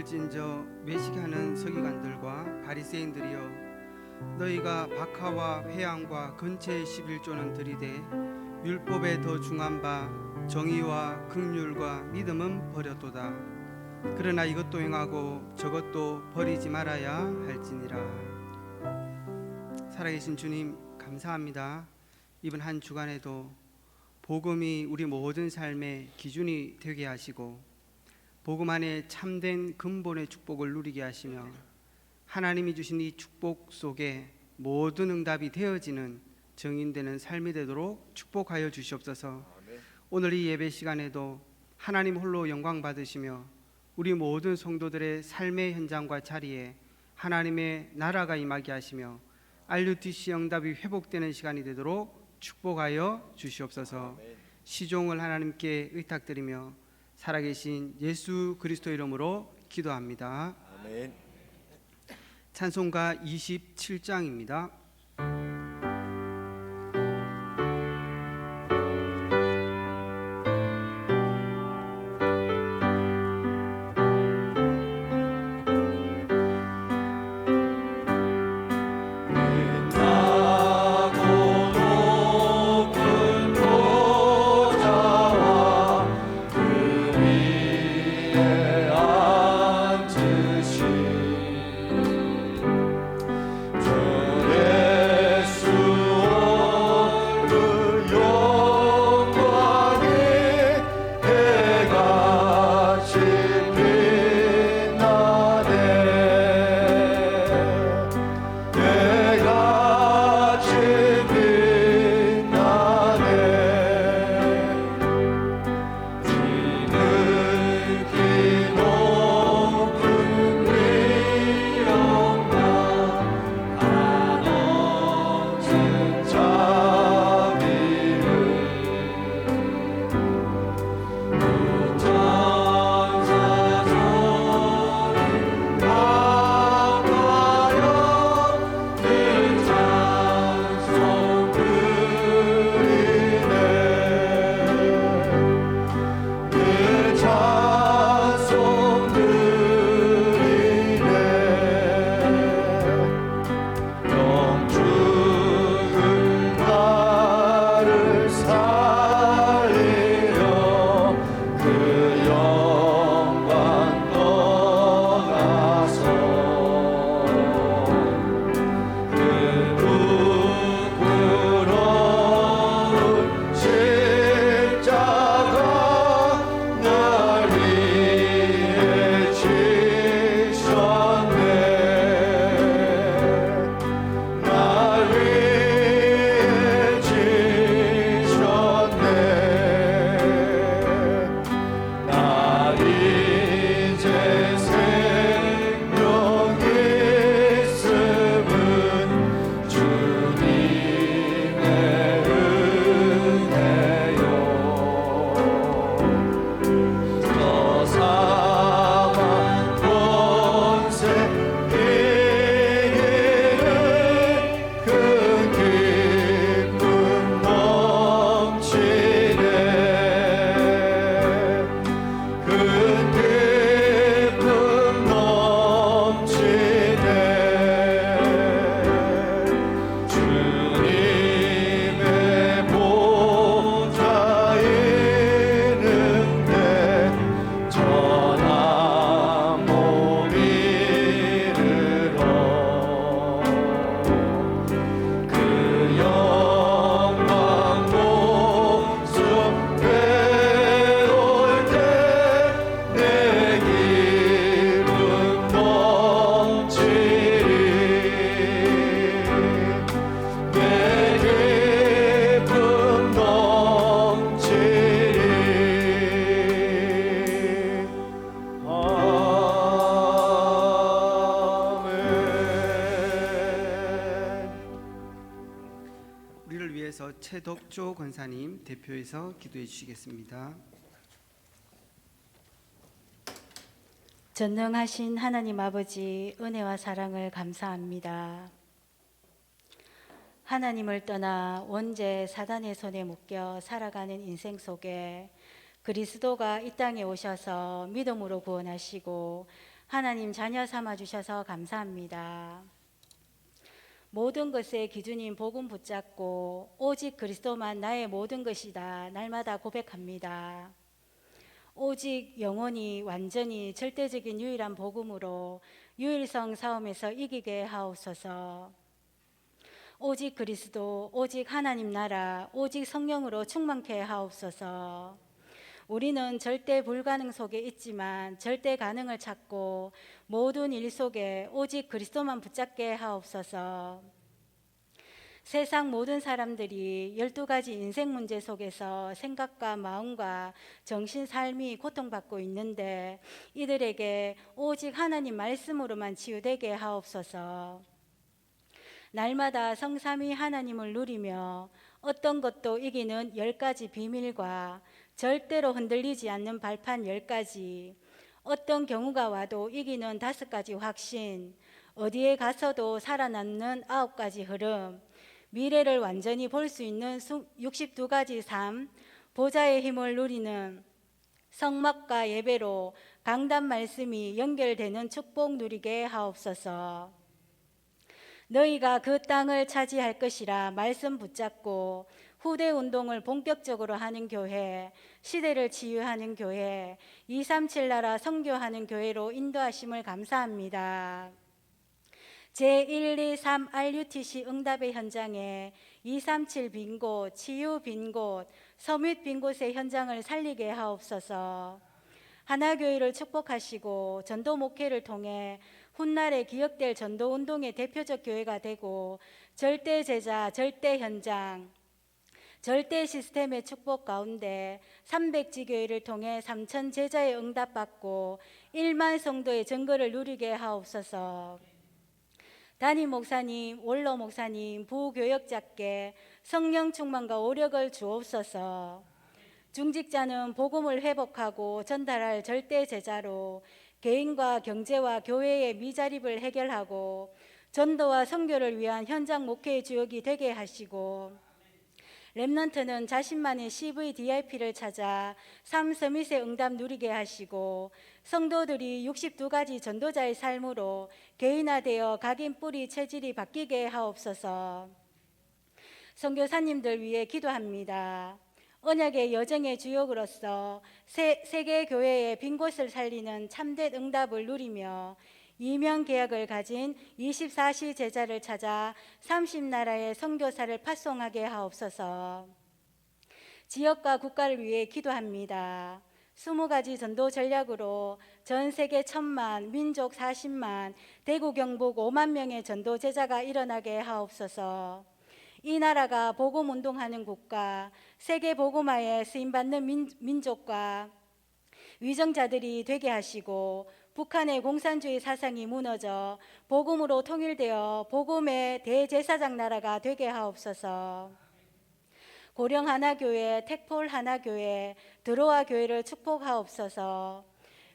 들을진저 외식하는 서기관들과 바리새인들이여, 너희가 박하와 회향과 근처의 11조는 들이되 율법에 더 중한 바 정의와 긍휼과 믿음은 버렸도다. 그러나 이것도 행하고 저것도 버리지 말아야 할지니라. 살아계신 주님, 감사합니다. 이번 한 주간에도 복음이 우리 모든 삶의 기준이 되게 하시고 복음 안에 참된 근본의 축복을 누리게 하시며 하나님이 주신 이 축복 속에 모든 응답이 되어지는 증인되는 삶이 되도록 축복하여 주시옵소서. 오늘 이 예배 시간에도 하나님 홀로 영광 받으시며 우리 모든 성도들의 삶의 현장과 자리에 하나님의 나라가 임하게 하시며 RUTC 응답이 회복되는 시간이 되도록 축복하여 주시옵소서. 시종을 하나님께 의탁드리며 살아계신 예수 그리스도 이름으로 기도합니다. 아멘. 찬송가 27장입니다. 최덕조 권사님 대표해서 기도해 주시겠습니다. 전능하신 하나님 아버지, 은혜와 사랑을 감사합니다. 하나님을 떠나 원죄 사단의 손에 묶여 살아가는 인생 속에 그리스도가 이 땅에 오셔서 믿음으로 구원하시고 하나님 자녀 삼아 주셔서 감사합니다. 모든 것의 기준인 복음 붙잡고 오직 그리스도만 나의 모든 것이다 날마다 고백합니다. 오직 영원히 완전히 절대적인 유일한 복음으로 유일성 싸움에서 이기게 하옵소서. 오직 그리스도, 오직 하나님 나라, 오직 성령으로 충만케 하옵소서. 우리는 절대 불가능 속에 있지만 절대 가능을 찾고 모든 일 속에 오직 그리스도만 붙잡게 하옵소서. 세상 모든 사람들이 12가지 인생 문제 속에서 생각과 마음과 정신 삶이 고통받고 있는데 이들에게 오직 하나님 말씀으로만 치유되게 하옵소서. 날마다 성삼위 하나님을 누리며 어떤 것도 이기는 10가지 비밀과 절대로 흔들리지 않는 발판 10가지, 어떤 경우가 와도 이기는 5가지 확신, 어디에 가서도 살아남는 9가지 흐름, 미래를 완전히 볼 수 있는 62가지 삶, 보좌의 힘을 누리는 성막과 예배로 강단 말씀이 연결되는 축복 누리게 하옵소서. 너희가 그 땅을 차지할 것이라 말씀 붙잡고 후대 운동을 본격적으로 하는 교회, 시대를 치유하는 교회, 237 나라 선교하는 교회로 인도하심을 감사합니다. 제123 RUTC 응답의 현장에 237 빈 곳, 치유 빈 곳, 서밋 빈 곳의 현장을 살리게 하옵소서. 하나교회를 축복하시고 전도 목회를 통해 훗날에 기억될 전도 운동의 대표적 교회가 되고 절대 제자, 절대 현장, 절대 시스템의 축복 가운데 300지 교회를 통해 3천 제자의 응답받고 1만 성도의 증거를 누리게 하옵소서. 담임 목사님, 원로 목사님, 부교역자께 성령 충만과 오력을 주옵소서. 중직자는 복음을 회복하고 전달할 절대 제자로 개인과 경제와 교회의 미자립을 해결하고 전도와 선교를 위한 현장 목회의 주역이 되게 하시고, 렘넌트는 자신만의 CVDIP를 찾아 삶 서밋의 응답 누리게 하시고, 성도들이 62가지 전도자의 삶으로 개인화되어 각인 뿌리 체질이 바뀌게 하옵소서. 선교사님들 위해 기도합니다. 언약의 여정의 주역으로서 세계 교회의 빈 곳을 살리는 참된 응답을 누리며 이명 계약을 가진 24시 제자를 찾아 30나라의 선교사를 파송하게 하옵소서. 지역과 국가를 위해 기도합니다. 20가지 전도 전략으로 전 세계 1,000만, 민족 40만, 대구 경북 5만 명의 전도 제자가 일어나게 하옵소서. 이 나라가 복음 운동하는 국가, 세계 복음화에 쓰임받는 민족과 위정자들이 되게 하시고, 북한의 공산주의 사상이 무너져 복음으로 통일되어 복음의 대제사장 나라가 되게 하옵소서. 고령 하나교회, 택폴 하나교회, 드로아 교회를 축복하옵소서.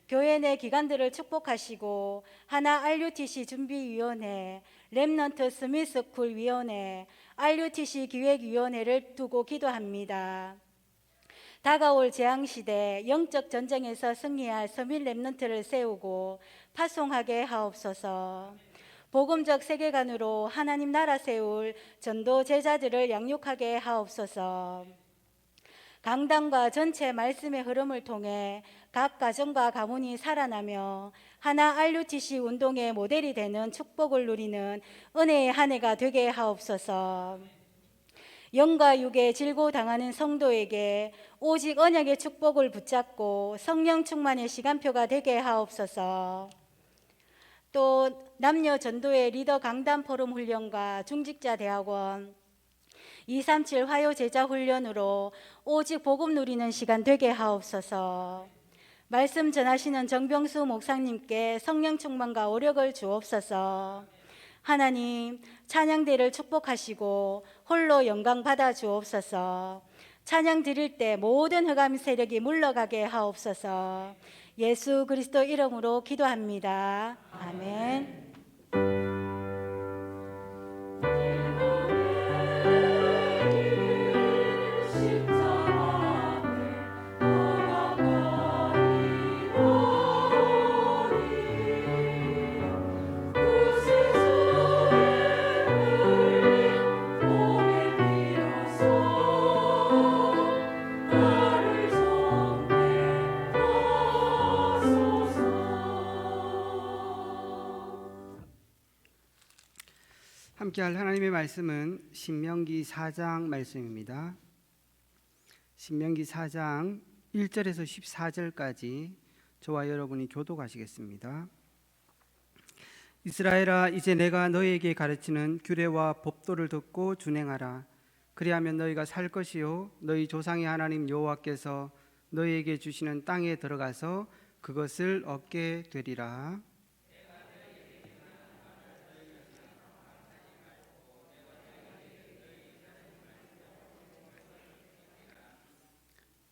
교회 내 기관들을 축복하시고 하나 RUTC 준비위원회, 렘넌트 스미스쿨 위원회, RUTC 기획위원회를 두고 기도합니다. 다가올 재앙시대 영적 전쟁에서 승리할 서밋 렘넌트를 세우고 파송하게 하옵소서. 복음적 세계관으로 하나님 나라 세울 전도 제자들을 양육하게 하옵소서. 강단과 전체 말씀의 흐름을 통해 각 가정과 가문이 살아나며 하나 RUTC 운동의 모델이 되는 축복을 누리는 은혜의 한 해가 되게 하옵소서. 영과 육에 질고당하는 성도에게 오직 언약의 축복을 붙잡고 성령 충만의 시간표가 되게 하옵소서. 또 남녀 전도의 리더 강단 포럼 훈련과 중직자 대학원, 237 화요 제자 훈련으로 오직 복음 누리는 시간 되게 하옵소서. 말씀 전하시는 정병수 목사님께 성령 충만과 오력을 주옵소서. 하나님, 찬양대를 축복하시고 홀로 영광 받아 주옵소서. 찬양 드릴 때 모든 흑암 세력이 물러가게 하옵소서. 예수 그리스도 이름으로 기도합니다. 아멘. 함께할 하나님의 말씀은 신명기 4장 말씀입니다. 신명기 4장 1절에서 14절까지 저와 여러분이 교독하시겠습니다. 이스라엘아, 이제 내가 너희에게 가르치는 규례와 법도를 듣고 준행하라. 그리하면 너희가 살 것이요 너희 조상의 하나님 여호와께서 너희에게 주시는 땅에 들어가서 그것을 얻게 되리라.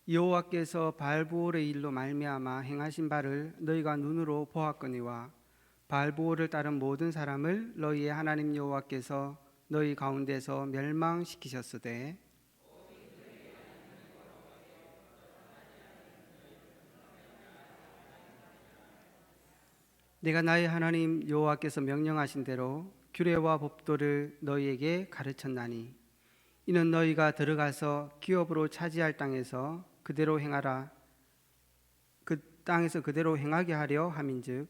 여호와께서 바알보올의 일로 말미암아 행하신 바를 너희가 눈으로 보았거니와 바알보올을 따른 모든 사람을 너희의 하나님 여호와께서 너희 가운데서 멸망시키셨으되 내가 나의 하나님 여호와께서 명령하신 대로 규례와 법도를 너희에게 가르쳤나니 이는 너희가 들어가서 기업으로 차지할 땅에서 그대로 행하라. 그 땅에서 그대로 행하게 하려 함인즉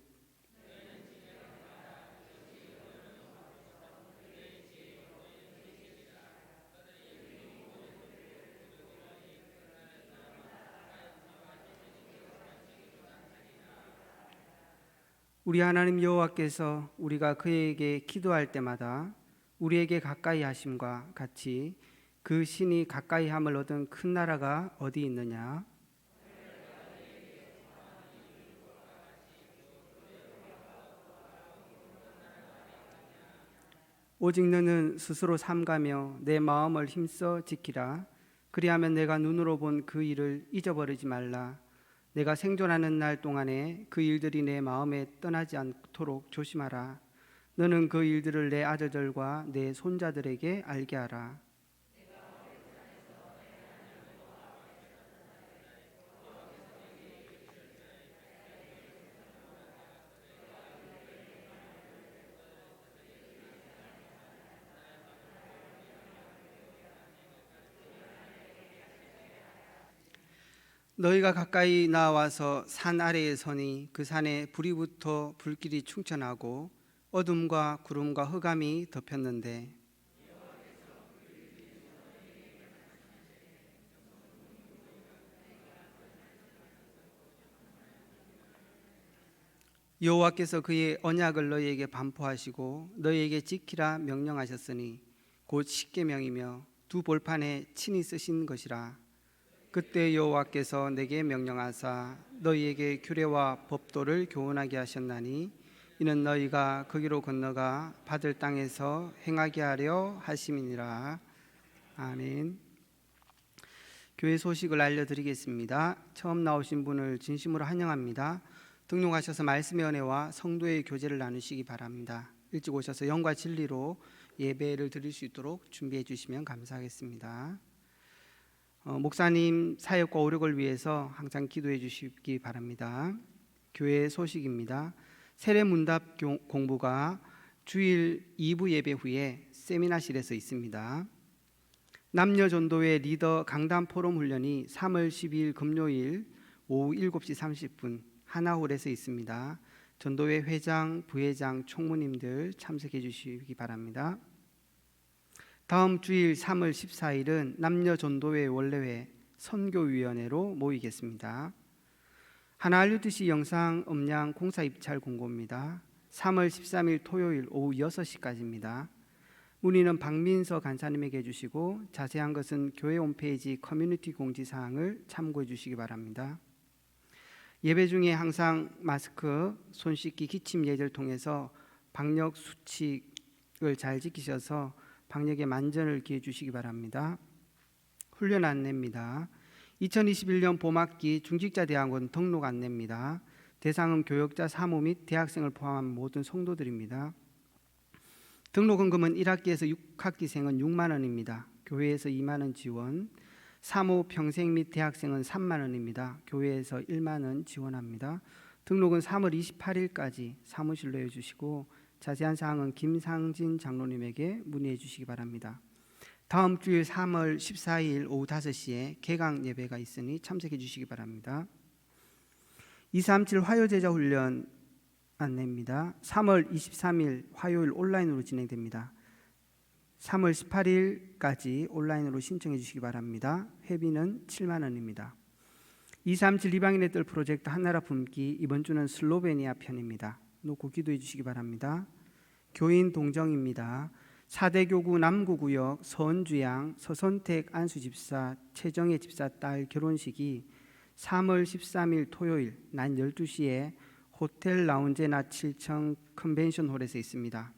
우리 하나님 여호와께서 우리가 그에게 기도할 때마다 우리에게 가까이 하심과 같이 그 신이 가까이 함을 얻은 큰 나라가 어디 있느냐? 오직 너는 스스로 삼가며 내 마음을 힘써 지키라. 그리하면 내가 눈으로 본 그 일을 잊어버리지 말라. 내가 생존하는 날 동안에 그 일들이 내 마음에 떠나지 않도록 조심하라. 너는 그 일들을 내 아들들과 내 손자들에게 알게 하라. 너희가 가까이 나와서 산 아래에 서니 그 산에 불이 붙어 불길이 충천하고 어둠과 구름과 흑암이 덮였는데 여호와께서 그의 언약을 너희에게 반포하시고 너희에게 지키라 명령하셨으니 곧 십계명이며 두 볼판에 친히 쓰신 것이라. 그때 여호와께서 내게 명령하사 너희에게 규례와 법도를 교훈하게 하셨나니 이는 너희가 거기로 건너가 받을 땅에서 행하게 하려 하심이니라. 아멘. 교회 소식을 알려드리겠습니다. 처음 나오신 분을 진심으로 환영합니다. 등록하셔서 말씀의 은혜와 성도의 교제를 나누시기 바랍니다. 일찍 오셔서 영과 진리로 예배를 드릴 수 있도록 준비해 주시면 감사하겠습니다. 목사님 사역과 오력을 위해서 항상 기도해 주시기 바랍니다. 교회 소식입니다. 세례문답 공부가 주일 2부 예배 후에 세미나실에서 있습니다. 남녀전도회 리더 강단 포럼 훈련이 3월 12일 금요일 오후 7시 30분 하나홀에서 있습니다. 전도회 회장, 부회장, 총무님들 참석해 주시기 바랍니다. 다음 주일 3월 14일은 남녀전도회 원래회 선교위원회로 모이겠습니다. 하나 알려드시 영상 음량 공사 입찰 공고입니다. 3월 13일 토요일 오후 6시까지입니다. 문의는 박민서 간사님에게 해주시고 자세한 것은 교회 홈페이지 커뮤니티 공지사항을 참고해 주시기 바랍니다. 예배 중에 항상 마스크, 손 씻기, 기침 예절 통해서 방역 수칙을 잘 지키셔서 방역에 만전을 기해 주시기 바랍니다. 훈련 안내입니다. 2021년 봄학기 중직자대학원 등록 안내입니다. 대상은 교역자, 사무 및 대학생을 포함한 모든 성도들입니다. 등록금은 1학기에서 6학기생은 6만 원입니다. 교회에서 2만 원 지원, 사무, 평생 및 대학생은 3만 원입니다. 교회에서 1만 원 지원합니다. 등록은 3월 28일까지 사무실로 해주시고 자세한 사항은 김상진 장로님에게 문의해 주시기 바랍니다. 다음 주일 3월 14일 오후 5시에 개강 예배가 있으니 참석해 주시기 바랍니다. 237 화요제자 훈련 안내입니다. 3월 23일 화요일 온라인으로 진행됩니다. 3월 18일까지 온라인으로 신청해 주시기 바랍니다. 회비는 7만 원입니다. 237 이방인의 뜰 프로젝트 한나라 품기, 이번 주는 슬로베니아 편입니다. 놓고 기도해 주시기 바랍니다. 교인 동정입니다. 4대 교구 남구구역 서은주양 서선택 안수집사 최정혜 집사 딸 결혼식이 3월 13일 토요일 낮 12시에 호텔 라운제나 7층 컨벤션홀에서 있습니다.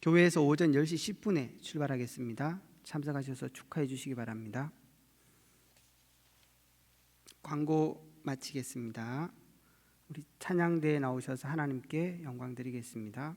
교회에서 오전 10시 10분에 출발하겠습니다. 참석하셔서 축하해 주시기 바랍니다. 광고 마치겠습니다. 우리 찬양대에 나오셔서 하나님께 영광 드리겠습니다.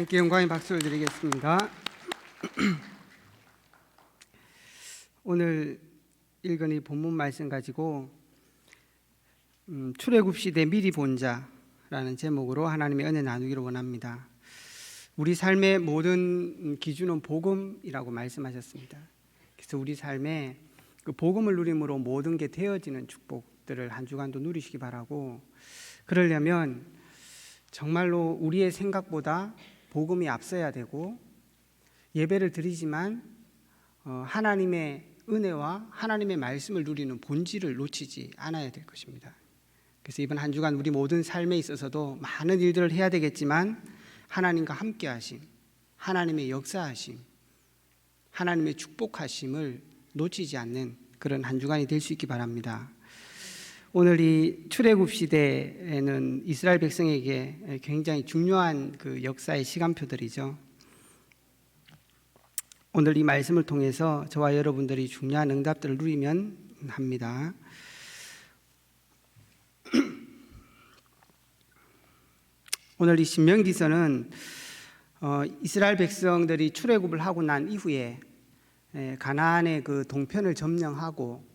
하나님께 영광의 박수를 드리겠습니다. 오늘 읽은 이 본문 말씀 가지고 출애굽 시대 미리 본 자라는 제목으로 하나님의 은혜 나누기를 원합니다. 우리 삶의 모든 기준은 복음이라고 말씀하셨습니다. 그래서 우리 삶에 그 복음을 누림으로 모든 게 되어지는 축복들을 한 주간도 누리시기 바라고, 그러려면 정말로 우리의 생각보다 복음이 앞서야 되고, 예배를 드리지만 하나님의 은혜와 하나님의 말씀을 누리는 본질을 놓치지 않아야 될 것입니다. 그래서 이번 한 주간 우리 모든 삶에 있어서도 많은 일들을 해야 되겠지만 하나님과 함께 하심, 하나님의 역사하심, 하나님의 축복하심을 놓치지 않는 그런 한 주간이 될 수 있기 바랍니다. 오늘 이 출애굽 시대에는 이스라엘 백성에게 굉장히 중요한 그 역사의 시간표들이죠. 오늘 이 말씀을 통해서 저와 여러분들이 중요한 응답들을 누리면 합니다. 오늘 이 신명기서는 이스라엘 백성들이 출애굽을 하고 난 이후에 가나안의 그 동편을 점령하고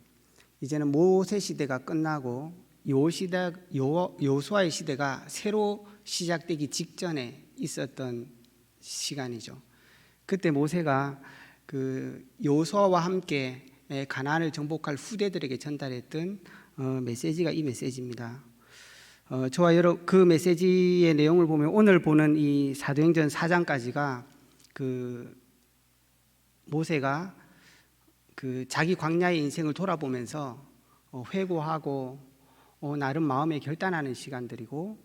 이제는 모세 시대가 끝나고 여호수아의 시대가 새로 시작되기 직전에 있었던 시간이죠. 그때 모세가 그 여호수아와 함께 가나안을 정복할 후대들에게 전달했던 메시지가 이 메시지입니다. 저와 여러분 그 메시지의 내용을 보면 오늘 보는 이 사도행전 4장까지가 그 모세가 그 자기 광야의 인생을 돌아보면서 회고하고 나름 마음에 결단하는 시간들이고,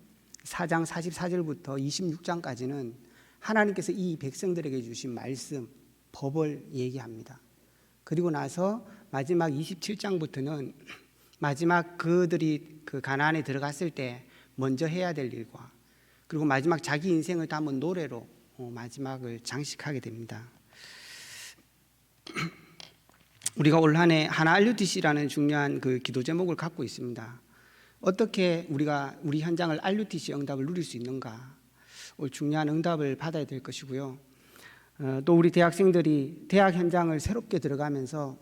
4장 44절부터 26장까지는 하나님께서 이 백성들에게 주신 말씀, 법을 얘기합니다. 그리고 나서 마지막 27장부터는 마지막 그들이 그 가나안에 들어갔을 때 먼저 해야 될 일과, 그리고 마지막 자기 인생을 담은 노래로 마지막을 장식하게 됩니다. 우리가 올 한 해 하나 RUTC라는 중요한 그 기도 제목을 갖고 있습니다. 어떻게 우리가 우리 현장을 RUTC 응답을 누릴 수 있는가, 중요한 응답을 받아야 될 것이고요. 또 우리 대학생들이 대학 현장을 새롭게 들어가면서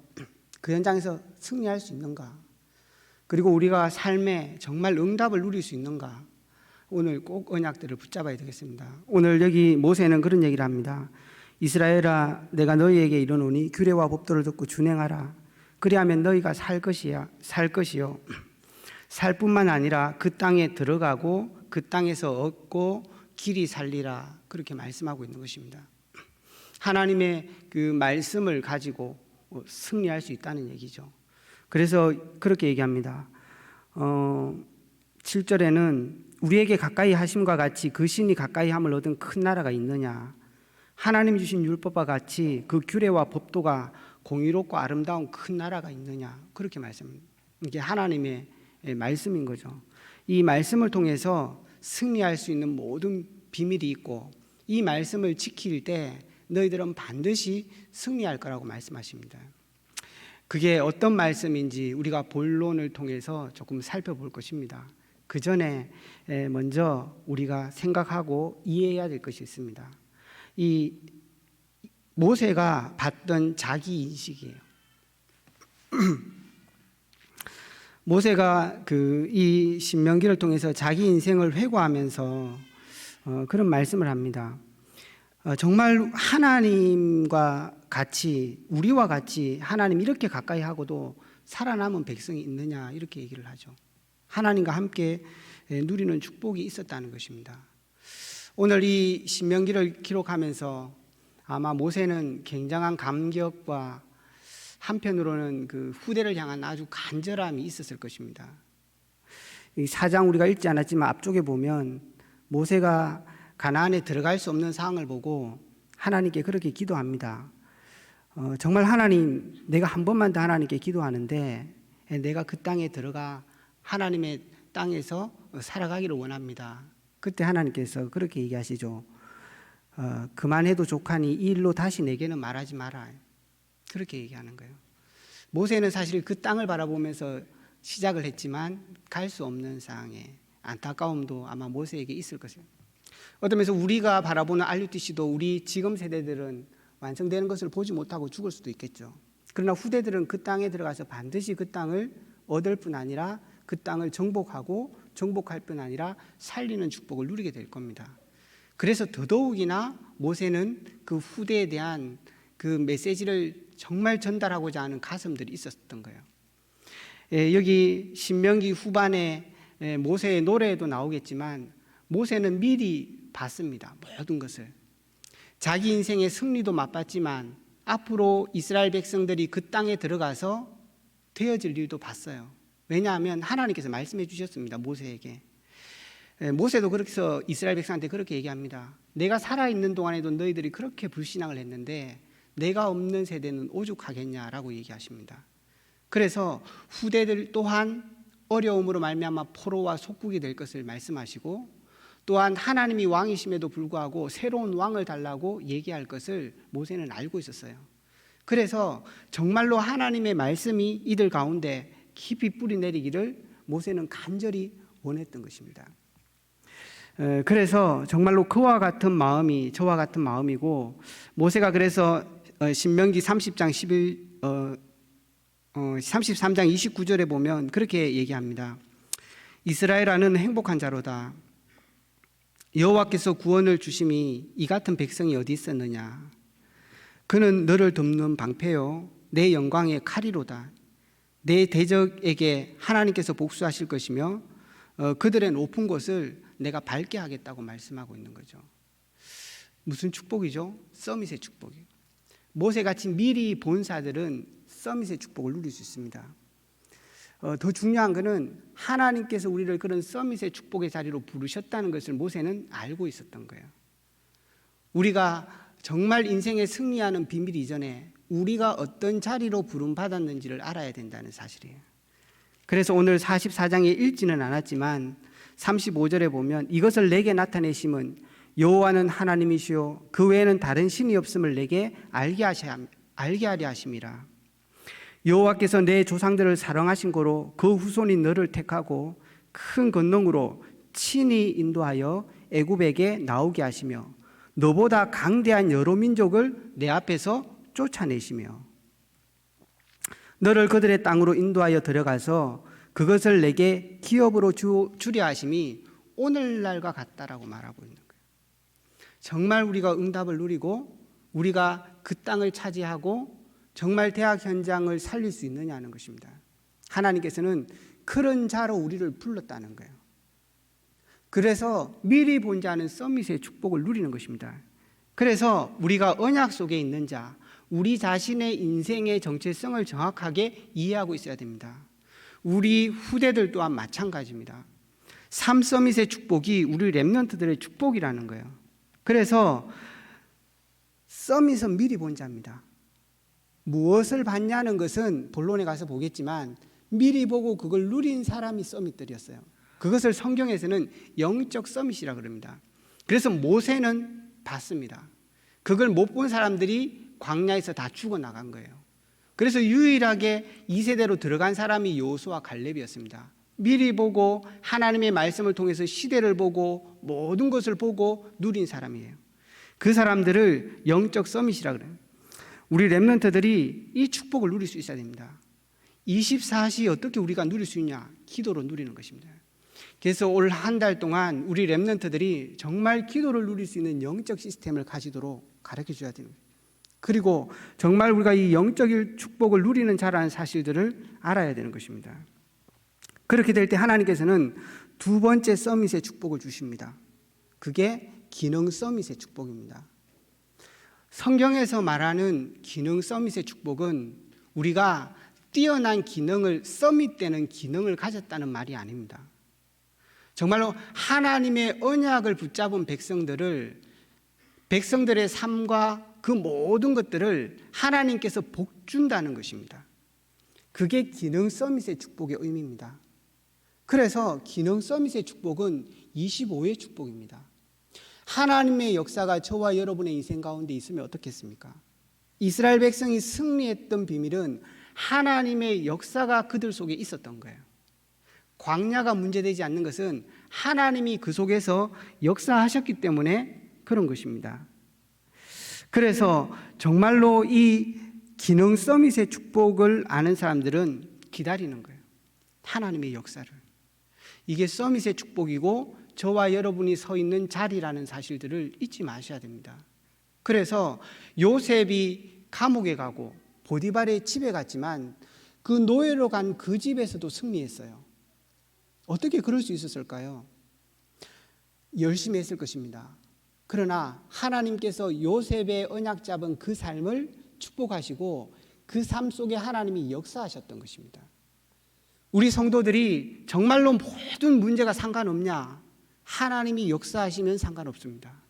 그 현장에서 승리할 수 있는가, 그리고 우리가 삶에 정말 응답을 누릴 수 있는가, 오늘 꼭 언약들을 붙잡아야 되겠습니다. 오늘 여기 모세는 그런 얘기를 합니다. 이스라엘아, 내가 너희에게 이르노니 규례와 법도를 듣고 준행하라. 그리하면 너희가 살 것이요 살 뿐만 아니라 그 땅에 들어가고 그 땅에서 얻고 길이 살리라. 그렇게 말씀하고 있는 것입니다. 하나님의 그 말씀을 가지고 승리할 수 있다는 얘기죠. 그래서 그렇게 얘기합니다. 7절에는 우리에게 가까이 하심과 같이 그 신이 가까이 함을 얻은 큰 나라가 있느냐, 하나님이 주신 율법과 같이 그 규례와 법도가 공의롭고 아름다운 큰 나라가 있느냐, 그렇게 말씀합니다. 이게 하나님의 말씀인 거죠. 이 말씀을 통해서 승리할 수 있는 모든 비밀이 있고, 이 말씀을 지킬 때 너희들은 반드시 승리할 거라고 말씀하십니다. 그게 어떤 말씀인지 우리가 본론을 통해서 조금 살펴볼 것입니다. 그 전에 먼저 우리가 생각하고 이해해야 될 것이 있습니다. 이 모세가 봤던 자기 인식이에요. 모세가 이 신명기를 통해서 자기 인생을 회고하면서 그런 말씀을 합니다. 정말 하나님과 같이, 우리와 같이 하나님 이렇게 가까이 하고도 살아남은 백성이 있느냐, 이렇게 얘기를 하죠. 하나님과 함께 누리는 축복이 있었다는 것입니다. 오늘 이 신명기를 기록하면서 아마 모세는 굉장한 감격과 한편으로는 그 후대를 향한 아주 간절함이 있었을 것입니다. 이 4장 우리가 읽지 않았지만 앞쪽에 보면 모세가 가나안에 들어갈 수 없는 상황을 보고 하나님께 그렇게 기도합니다. 정말 하나님, 내가 한 번만 더 하나님께 기도하는데 내가 그 땅에 들어가 하나님의 땅에서 살아가기를 원합니다. 그때 하나님께서 그렇게 얘기하시죠. 그만해도 족하니 이 일로 다시 내게는 말하지 마라. 그렇게 얘기하는 거예요. 모세는 사실 그 땅을 바라보면서 시작을 했지만 갈 수 없는 상황에 안타까움도 아마 모세에게 있을 것입니다. 어떤 면에서 우리가 바라보는 RUTC도 우리 지금 세대들은 완성되는 것을 보지 못하고 죽을 수도 있겠죠. 그러나 후대들은 그 땅에 들어가서 반드시 그 땅을 얻을 뿐 아니라 그 땅을 정복하고 정복할 뿐 아니라 살리는 축복을 누리게 될 겁니다. 그래서 더더욱이나 모세는 그 후대에 대한 그 메시지를 정말 전달하고자 하는 가슴들이 있었던 거예요. 여기 신명기 후반에 모세의 노래에도 나오겠지만 모세는 미리 봤습니다. 모든 것을. 자기 인생의 승리도 맛봤지만 앞으로 이스라엘 백성들이 그 땅에 들어가서 되어질 일도 봤어요. 왜냐하면 하나님께서 말씀해 주셨습니다. 모세에게. 모세도 그렇게 이스라엘 백성한테 그렇게 얘기합니다. 내가 살아있는 동안에도 너희들이 그렇게 불신앙을 했는데 내가 없는 세대는 오죽하겠냐라고 얘기하십니다. 그래서 후대들 또한 어려움으로 말미암아 포로와 속국이 될 것을 말씀하시고 또한 하나님이 왕이심에도 불구하고 새로운 왕을 달라고 얘기할 것을 모세는 알고 있었어요. 그래서 정말로 하나님의 말씀이 이들 가운데 깊이 뿌리 내리기를 모세는 간절히 원했던 것입니다. 그래서 정말로 그와 같은 마음이 저와 같은 마음이고 모세가 그래서 신명기 33장 29절에 보면 그렇게 얘기합니다. 이스라엘아는 행복한 자로다. 여호와께서 구원을 주심이 이 같은 백성이 어디 있었느냐. 그는 너를 돕는 방패요 내 영광의 칼이로다. 내 대적에게 하나님께서 복수하실 것이며 그들의 높은 곳을 내가 밟게 하겠다고 말씀하고 있는 거죠. 무슨 축복이죠? 서밋의 축복이에요. 모세같이 미리 본 자들은 서밋의 축복을 누릴 수 있습니다. 더 중요한 것은 하나님께서 우리를 그런 서밋의 축복의 자리로 부르셨다는 것을 모세는 알고 있었던 거예요. 우리가 정말 인생에 승리하는 비밀 이전에 우리가 어떤 자리로 부름받았는지를 알아야 된다는 사실이에요. 그래서 오늘 44장에 읽지는 않았지만 35절에 보면 이것을 내게 나타내심은 여호와는 하나님이시요 그 외에는 다른 신이 없음을 내게 알게 하려 하심이라. 여호와께서 내 조상들을 사랑하신 거로 그 후손이 너를 택하고 큰 권능으로 친히 인도하여 애굽에게 나오게 하시며 너보다 강대한 여러 민족을 내 앞에서 쫓아내시며 너를 그들의 땅으로 인도하여 들어가서 그것을 내게 기업으로 주려 하심이 오늘날과 같다라고 말하고 있는 거예요. 정말 우리가 응답을 누리고 우리가 그 땅을 차지하고 정말 대학 현장을 살릴 수 있느냐는 것입니다. 하나님께서는 그런 자로 우리를 불렀다는 거예요. 그래서 미리 본 자는 서밋의 축복을 누리는 것입니다. 그래서 우리가 언약 속에 있는 자, 우리 자신의 인생의 정체성을 정확하게 이해하고 있어야 됩니다. 우리 후대들 또한 마찬가지입니다. 3서밋의 축복이 우리 렘넌트들의 축복이라는 거예요. 그래서 서밋은 미리 본 자입니다. 무엇을 받냐는 것은 본론에 가서 보겠지만 미리 보고 그걸 누린 사람이 서밋들이었어요. 그것을 성경에서는 영적 서밋이라 그럽니다. 그래서 모세는 봤습니다. 그걸 못 본 사람들이 광야에서 다 죽어나간 거예요. 그래서 유일하게 2세대로 들어간 사람이 여호수아 갈렙이었습니다. 미리 보고 하나님의 말씀을 통해서 시대를 보고 모든 것을 보고 누린 사람이에요. 그 사람들을 영적 서밋이라 그래요. 우리 렘넌트들이 이 축복을 누릴 수 있어야 됩니다. 24시 어떻게 우리가 누릴 수 있냐? 기도로 누리는 것입니다. 그래서 올 한 달 동안 우리 렘넌트들이 정말 기도를 누릴 수 있는 영적 시스템을 가지도록 가르쳐 줘야 됩니다. 그리고 정말 우리가 이 영적 축복을 누리는 자라는 사실들을 알아야 되는 것입니다. 그렇게 될 때 하나님께서는 두 번째 서밋의 축복을 주십니다. 그게 기능 서밋의 축복입니다. 성경에서 말하는 기능 서밋의 축복은 우리가 뛰어난 기능을 서밋되는 기능을 가졌다는 말이 아닙니다. 정말로 하나님의 언약을 붙잡은 백성들의 삶과 그 모든 것들을 하나님께서 복 준다는 것입니다. 그게 기능 서밋의 축복의 의미입니다. 그래서 기능 서밋의 축복은 25의 축복입니다. 하나님의 역사가 저와 여러분의 인생 가운데 있으면 어떻겠습니까? 이스라엘 백성이 승리했던 비밀은 하나님의 역사가 그들 속에 있었던 거예요. 광야가 문제되지 않는 것은 하나님이 그 속에서 역사하셨기 때문에 그런 것입니다. 그래서 정말로 이 기능 서밋의 축복을 아는 사람들은 기다리는 거예요. 하나님의 역사를. 이게 서밋의 축복이고 저와 여러분이 서 있는 자리라는 사실들을 잊지 마셔야 됩니다. 그래서 요셉이 감옥에 가고 보디발의 집에 갔지만 그 노예로 간 그 집에서도 승리했어요. 어떻게 그럴 수 있었을까요? 열심히 했을 것입니다. 그러나 하나님께서 요셉의 언약 잡은 그 삶을 축복하시고 그 삶 속에 하나님이 역사하셨던 것입니다. 우리 성도들이 정말로 모든 문제가 상관없냐? 하나님이 역사하시면 상관없습니다.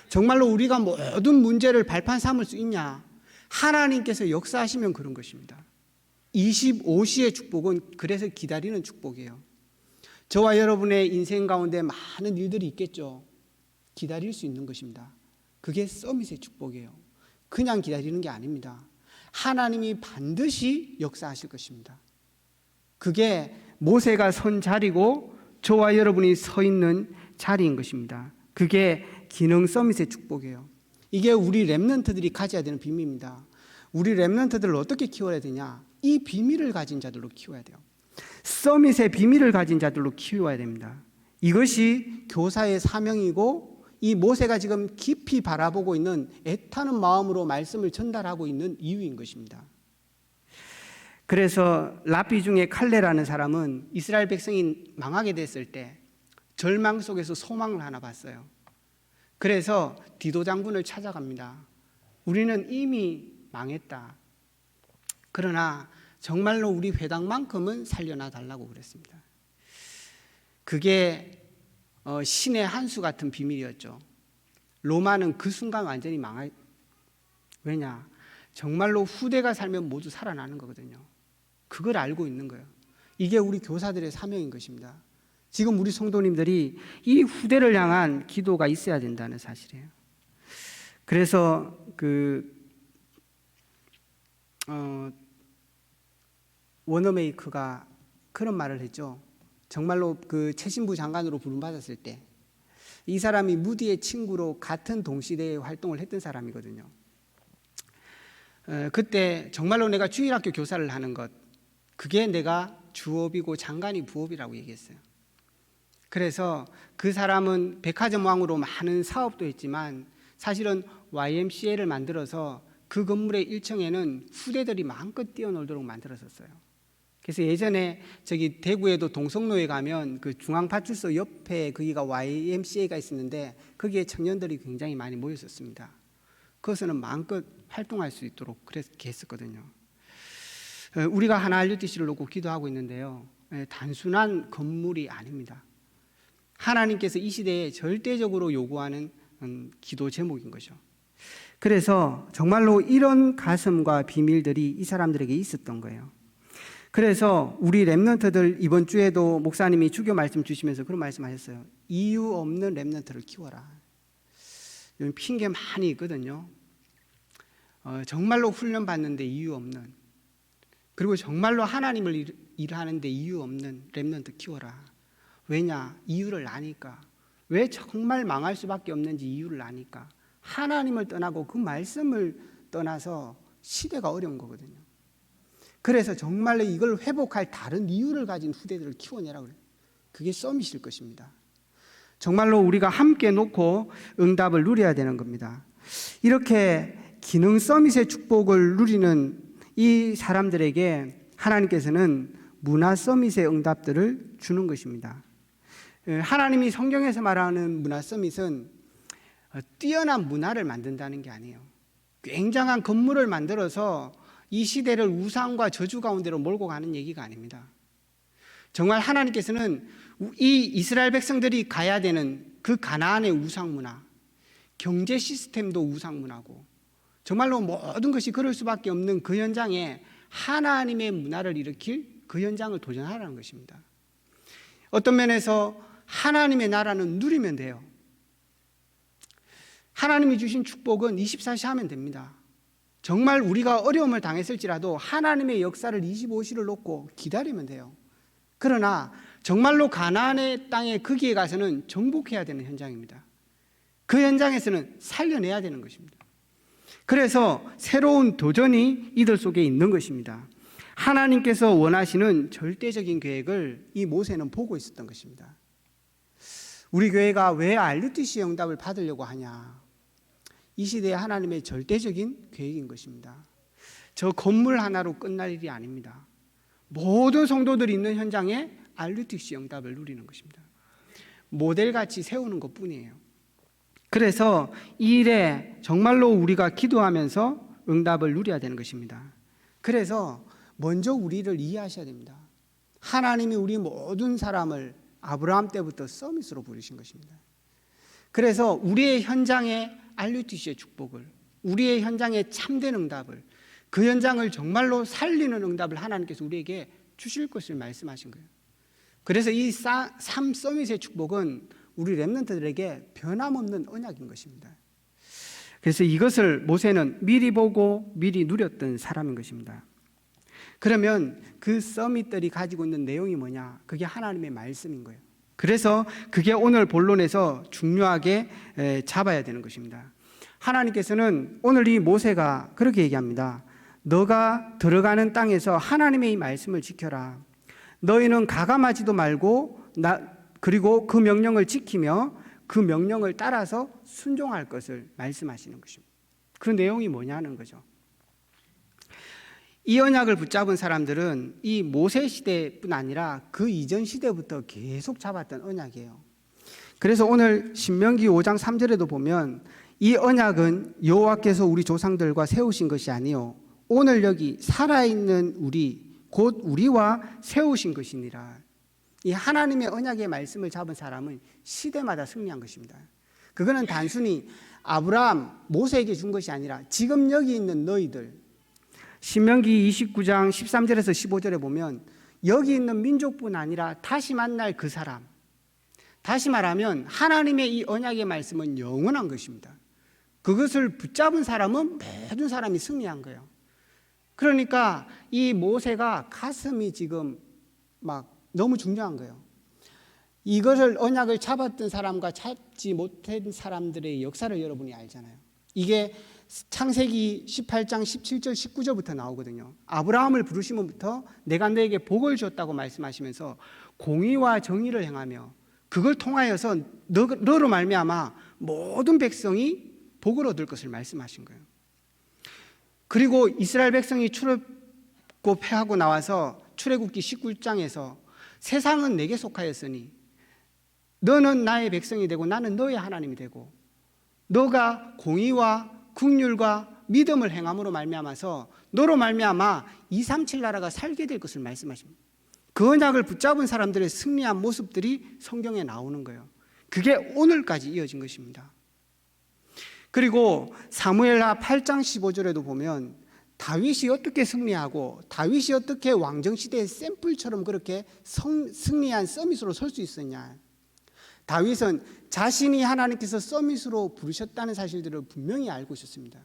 정말로 우리가 모든 문제를 발판 삼을 수 있냐? 하나님께서 역사하시면 그런 것입니다. 25시의 축복은 그래서 기다리는 축복이에요. 저와 여러분의 인생 가운데 많은 일들이 있겠죠. 기다릴 수 있는 것입니다. 그게 서밋의 축복이에요. 그냥 기다리는 게 아닙니다. 하나님이 반드시 역사하실 것입니다. 그게 모세가 선 자리고 저와 여러분이 서 있는 자리인 것입니다. 그게 기능 서밋의 축복이에요. 이게 우리 렘넌트들이 가져야 되는 비밀입니다. 우리 렘넌트들을 어떻게 키워야 되냐? 이 비밀을 가진 자들로 키워야 돼요. 서밋의 비밀을 가진 자들로 키워야 됩니다. 이것이 교사의 사명이고 이 모세가 지금 깊이 바라보고 있는 애타는 마음으로 말씀을 전달하고 있는 이유인 것입니다. 그래서 랍비 중에 칼레라는 사람은 이스라엘 백성이 망하게 됐을 때 절망 속에서 소망을 하나 봤어요. 그래서 디도 장군을 찾아갑니다. 우리는 이미 망했다. 그러나 정말로 우리 회당만큼은 살려놔 달라고 그랬습니다. 그게 신의 한 수 같은 비밀이었죠. 로마는 그 순간 완전히 왜냐? 정말로 후대가 살면 모두 살아나는 거거든요. 그걸 알고 있는 거예요. 이게 우리 교사들의 사명인 것입니다. 지금 우리 성도님들이 이 후대를 향한 기도가 있어야 된다는 사실이에요. 그래서 워너메이크가 그런 말을 했죠. 정말로 그 최신부 장관으로 부름받았을 때 이 사람이 무디의 친구로 같은 동시대에 활동을 했던 사람이거든요. 그때 정말로 내가 주일학교 교사를 하는 것, 그게 내가 주업이고 장관이 부업이라고 얘기했어요. 그래서 그 사람은 백화점 왕으로 많은 사업도 했지만 사실은 YMCA를 만들어서 그 건물의 1층에는 후대들이 마음껏 뛰어놀도록 만들었었어요. 그래서 예전에 저기 대구에도 동성로에 가면 그 중앙파출소 옆에 거기가 YMCA가 있었는데 거기에 청년들이 굉장히 많이 모였었습니다. 그것은 마음껏 활동할 수 있도록 그렇게 했었거든요. 우리가 하나 알려주시를 놓고 기도하고 있는데요. 단순한 건물이 아닙니다. 하나님께서 이 시대에 절대적으로 요구하는 기도 제목인 거죠. 그래서 정말로 이런 가슴과 비밀들이 이 사람들에게 있었던 거예요. 그래서 우리 렘넌트들 이번 주에도 목사님이 주교 말씀 주시면서 그런 말씀하셨어요. 이유 없는 렘넌트를 키워라. 핑계 많이 있거든요. 정말로 훈련 받는데 이유 없는, 그리고 정말로 하나님을 일하는데 이유 없는 렘넌트 키워라. 왜냐? 이유를 아니까. 왜 정말 망할 수밖에 없는지 이유를 아니까. 하나님을 떠나고 그 말씀을 떠나서 시대가 어려운 거거든요. 그래서 정말로 이걸 회복할 다른 이유를 가진 후대들을 키워내라 그래요. 그게 서밋일 것입니다. 정말로 우리가 함께 놓고 응답을 누려야 되는 겁니다. 이렇게 기능 서밋의 축복을 누리는 이 사람들에게 하나님께서는 문화 서밋의 응답들을 주는 것입니다. 하나님이 성경에서 말하는 문화 서밋은 뛰어난 문화를 만든다는 게 아니에요. 굉장한 건물을 만들어서 이 시대를 우상과 저주 가운데로 몰고 가는 얘기가 아닙니다. 정말 하나님께서는 이 이스라엘 백성들이 가야 되는 그 가나안의 우상 문화, 경제 시스템도 우상 문화고 정말로 모든 것이 그럴 수밖에 없는 그 현장에 하나님의 문화를 일으킬 그 현장을 도전하라는 것입니다. 어떤 면에서 하나님의 나라는 누리면 돼요. 하나님이 주신 축복은 24시 하면 됩니다. 정말 우리가 어려움을 당했을지라도 하나님의 역사를 25시를 놓고 기다리면 돼요. 그러나 정말로 가나안의 땅에 거기에 가서는 정복해야 되는 현장입니다. 그 현장에서는 살려내야 되는 것입니다. 그래서 새로운 도전이 이들 속에 있는 것입니다. 하나님께서 원하시는 절대적인 계획을 이 모세는 보고 있었던 것입니다. 우리 교회가 왜 RUTC 응답을 받으려고 하냐? 이 시대에 하나님의 절대적인 계획인 것입니다. 저 건물 하나로 끝날 일이 아닙니다. 모든 성도들이 있는 현장에 RUTC 응답을 누리는 것입니다. 모델같이 세우는 것뿐이에요. 그래서 이 일에 정말로 우리가 기도하면서 응답을 누려야 되는 것입니다. 그래서 먼저 우리를 이해하셔야 됩니다. 하나님이 우리 모든 사람을 아브라함 때부터 서밋으로 부르신 것입니다. 그래서 우리의 현장에 RUTC의 축복을, 우리의 현장에 참된 응답을, 그 현장을 정말로 살리는 응답을 하나님께서 우리에게 주실 것을 말씀하신 거예요. 그래서 이 3 서밋의 축복은 우리 렘넌트들에게 변함없는 언약인 것입니다. 그래서 이것을 모세는 미리 보고 미리 누렸던 사람인 것입니다. 그러면 그 서밋들이 가지고 있는 내용이 뭐냐? 그게 하나님의 말씀인 거예요. 그래서 그게 오늘 본론에서 중요하게 잡아야 되는 것입니다. 하나님께서는 오늘 이 모세가 그렇게 얘기합니다. 너가 들어가는 땅에서 하나님의 이 말씀을 지켜라. 너희는 가감하지도 말고 그리고 그 명령을 지키며 그 명령을 따라서 순종할 것을 말씀하시는 것입니다. 그 내용이 뭐냐는 거죠. 이 언약을 붙잡은 사람들은 이 모세 시대뿐 아니라 그 이전 시대부터 계속 잡았던 언약이에요. 그래서 오늘 신명기 5장 3절에도 보면 이 언약은 여호와께서 우리 조상들과 세우신 것이 아니요 오늘 여기 살아있는 우리 곧 우리와 세우신 것이니라. 이 하나님의 언약의 말씀을 잡은 사람은 시대마다 승리한 것입니다. 그거는 단순히 아브라함, 모세에게 준 것이 아니라 지금 여기 있는 너희들, 신명기 29장 13절에서 15절에 보면 여기 있는 민족뿐 아니라 다시 만날 그 사람, 다시 말하면 하나님의 이 언약의 말씀은 영원한 것입니다. 그것을 붙잡은 사람은 모든 사람이 승리한 거예요. 그러니까 이 모세가 가슴이 지금 막 너무 중요한 거예요. 이것을 언약을 잡았던 사람과 잡지 못한 사람들의 역사를 여러분이 알잖아요. 이게 창세기 18장 17절 19절부터 나오거든요. 아브라함을 부르시면부터 내가 너에게 복을 줬다고 말씀하시면서 공의와 정의를 행하며 그걸 통하여서 너로 말미암아 모든 백성이 복을 얻을 것을 말씀하신 거예요. 그리고 이스라엘 백성이 출애굽 패하고 나와서 출애굽기 19장에서 세상은 내게 속하였으니 너는 나의 백성이 되고 나는 너의 하나님이 되고 너가 공의와 긍휼과 믿음을 행함으로 말미암아서 너로 말미암아 237 나라가 살게 될 것을 말씀하십니다. 그 언약을 붙잡은 사람들의 승리한 모습들이 성경에 나오는 거예요. 그게 오늘까지 이어진 것입니다. 그리고 사무엘하 8장 15절에도 보면 다윗이 어떻게 승리하고 다윗이 어떻게 왕정시대의 샘플처럼 그렇게 승리한 서밋으로 설 수 있었냐. 다윗은 자신이 하나님께서 서밋으로 부르셨다는 사실들을 분명히 알고 있었습니다.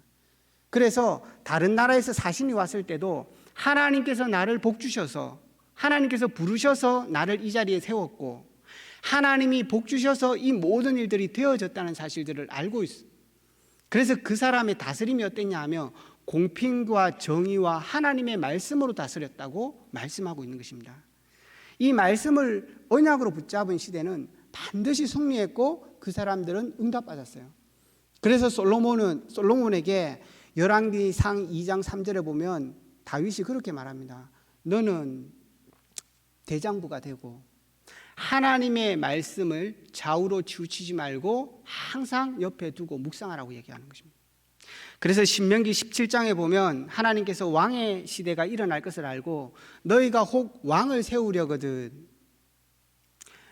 그래서 다른 나라에서 사신이 왔을 때도 하나님께서 나를 복주셔서 하나님께서 부르셔서 나를 이 자리에 세웠고 하나님이 복주셔서 이 모든 일들이 되어졌다는 사실들을 알고 있어요. 그래서 그 사람의 다스림이 어땠냐 하면 공평과 정의와 하나님의 말씀으로 다스렸다고 말씀하고 있는 것입니다. 이 말씀을 언약으로 붙잡은 시대는 반드시 승리했고 그 사람들은 응답받았어요. 그래서 솔로몬에게 열왕기상 2장 3절에 보면 다윗이 그렇게 말합니다. 너는 대장부가 되고 하나님의 말씀을 좌우로 치우치지 말고 항상 옆에 두고 묵상하라고 얘기하는 것입니다. 그래서 신명기 17장에 보면 하나님께서 왕의 시대가 일어날 것을 알고 너희가 혹 왕을 세우려거든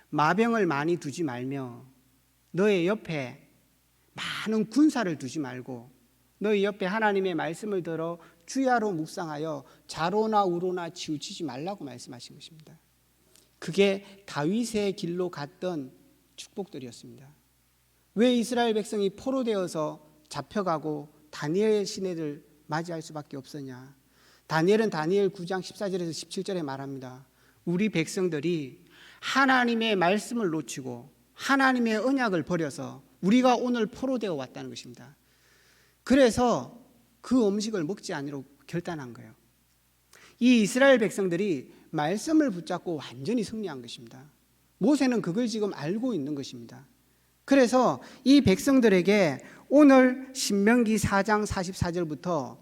마병을 많이 두지 말며 너의 옆에 많은 군사를 두지 말고 너희 옆에 하나님의 말씀을 들어 주야로 묵상하여 좌로나 우로나 치우치지 말라고 말씀하신 것입니다. 그게 다윗의 길로 갔던 축복들이었습니다. 왜 이스라엘 백성이 포로되어서 잡혀가고 다니엘 시내를 맞이할 수밖에 없었냐. 다니엘은 다니엘 9장 14절에서 17절에 말합니다. 우리 백성들이 하나님의 말씀을 놓치고 하나님의 언약을 버려서 우리가 오늘 포로되어 왔다는 것입니다. 그래서 그 음식을 먹지 않으려고 결단한 거예요. 이 이스라엘 백성들이 말씀을 붙잡고 완전히 승리한 것입니다. 모세는 그걸 지금 알고 있는 것입니다. 그래서 이 백성들에게 오늘 신명기 4장 44절부터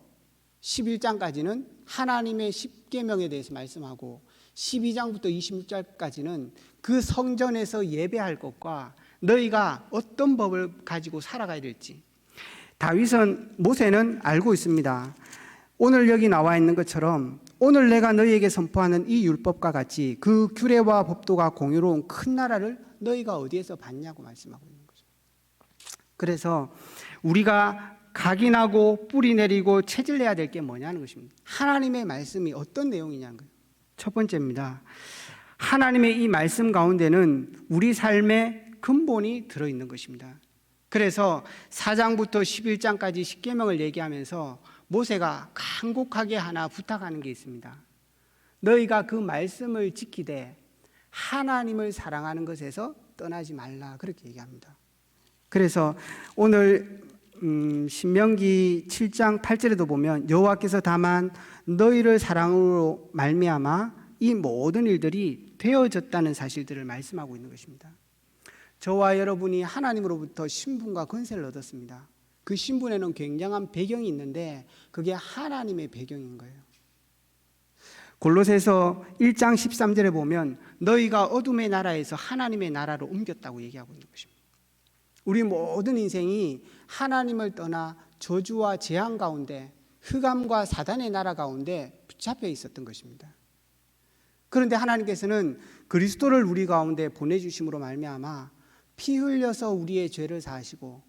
11장까지는 하나님의 십계명에 대해서 말씀하고 12장부터 26절까지는 그 성전에서 예배할 것과 너희가 어떤 법을 가지고 살아가야 될지 모세는 알고 있습니다. 오늘 여기 나와 있는 것처럼 오늘 내가 너희에게 선포하는 이 율법과 같이 그 규례와 법도가 공유로운 큰 나라를 너희가 어디에서 봤냐고 말씀하고 있는 거죠. 그래서 우리가 각인하고 뿌리 내리고 체질내야 될 게 뭐냐는 것입니다. 하나님의 말씀이 어떤 내용이냐는 거예요. 첫 번째입니다. 하나님의 이 말씀 가운데는 우리 삶의 근본이 들어있는 것입니다. 그래서 4장부터 11장까지 십계명을 얘기하면서 모세가 간곡하게 하나 부탁하는 게 있습니다. 너희가 그 말씀을 지키되 하나님을 사랑하는 것에서 떠나지 말라, 그렇게 얘기합니다. 그래서 오늘 신명기 7장 8절에도 보면 여호와께서 다만 너희를 사랑으로 말미암아 이 모든 일들이 되어졌다는 사실들을 말씀하고 있는 것입니다. 저와 여러분이 하나님으로부터 신분과 권세를 얻었습니다. 그 신분에는 굉장한 배경이 있는데 그게 하나님의 배경인 거예요. 골로새서 1장 13절에 보면 너희가 어둠의 나라에서 하나님의 나라로 옮겼다고 얘기하고 있는 것입니다. 우리 모든 인생이 하나님을 떠나 저주와 재앙 가운데 흑암과 사단의 나라 가운데 붙잡혀 있었던 것입니다. 그런데 하나님께서는 그리스도를 우리 가운데 보내주심으로 말미암아 피 흘려서 우리의 죄를 사하시고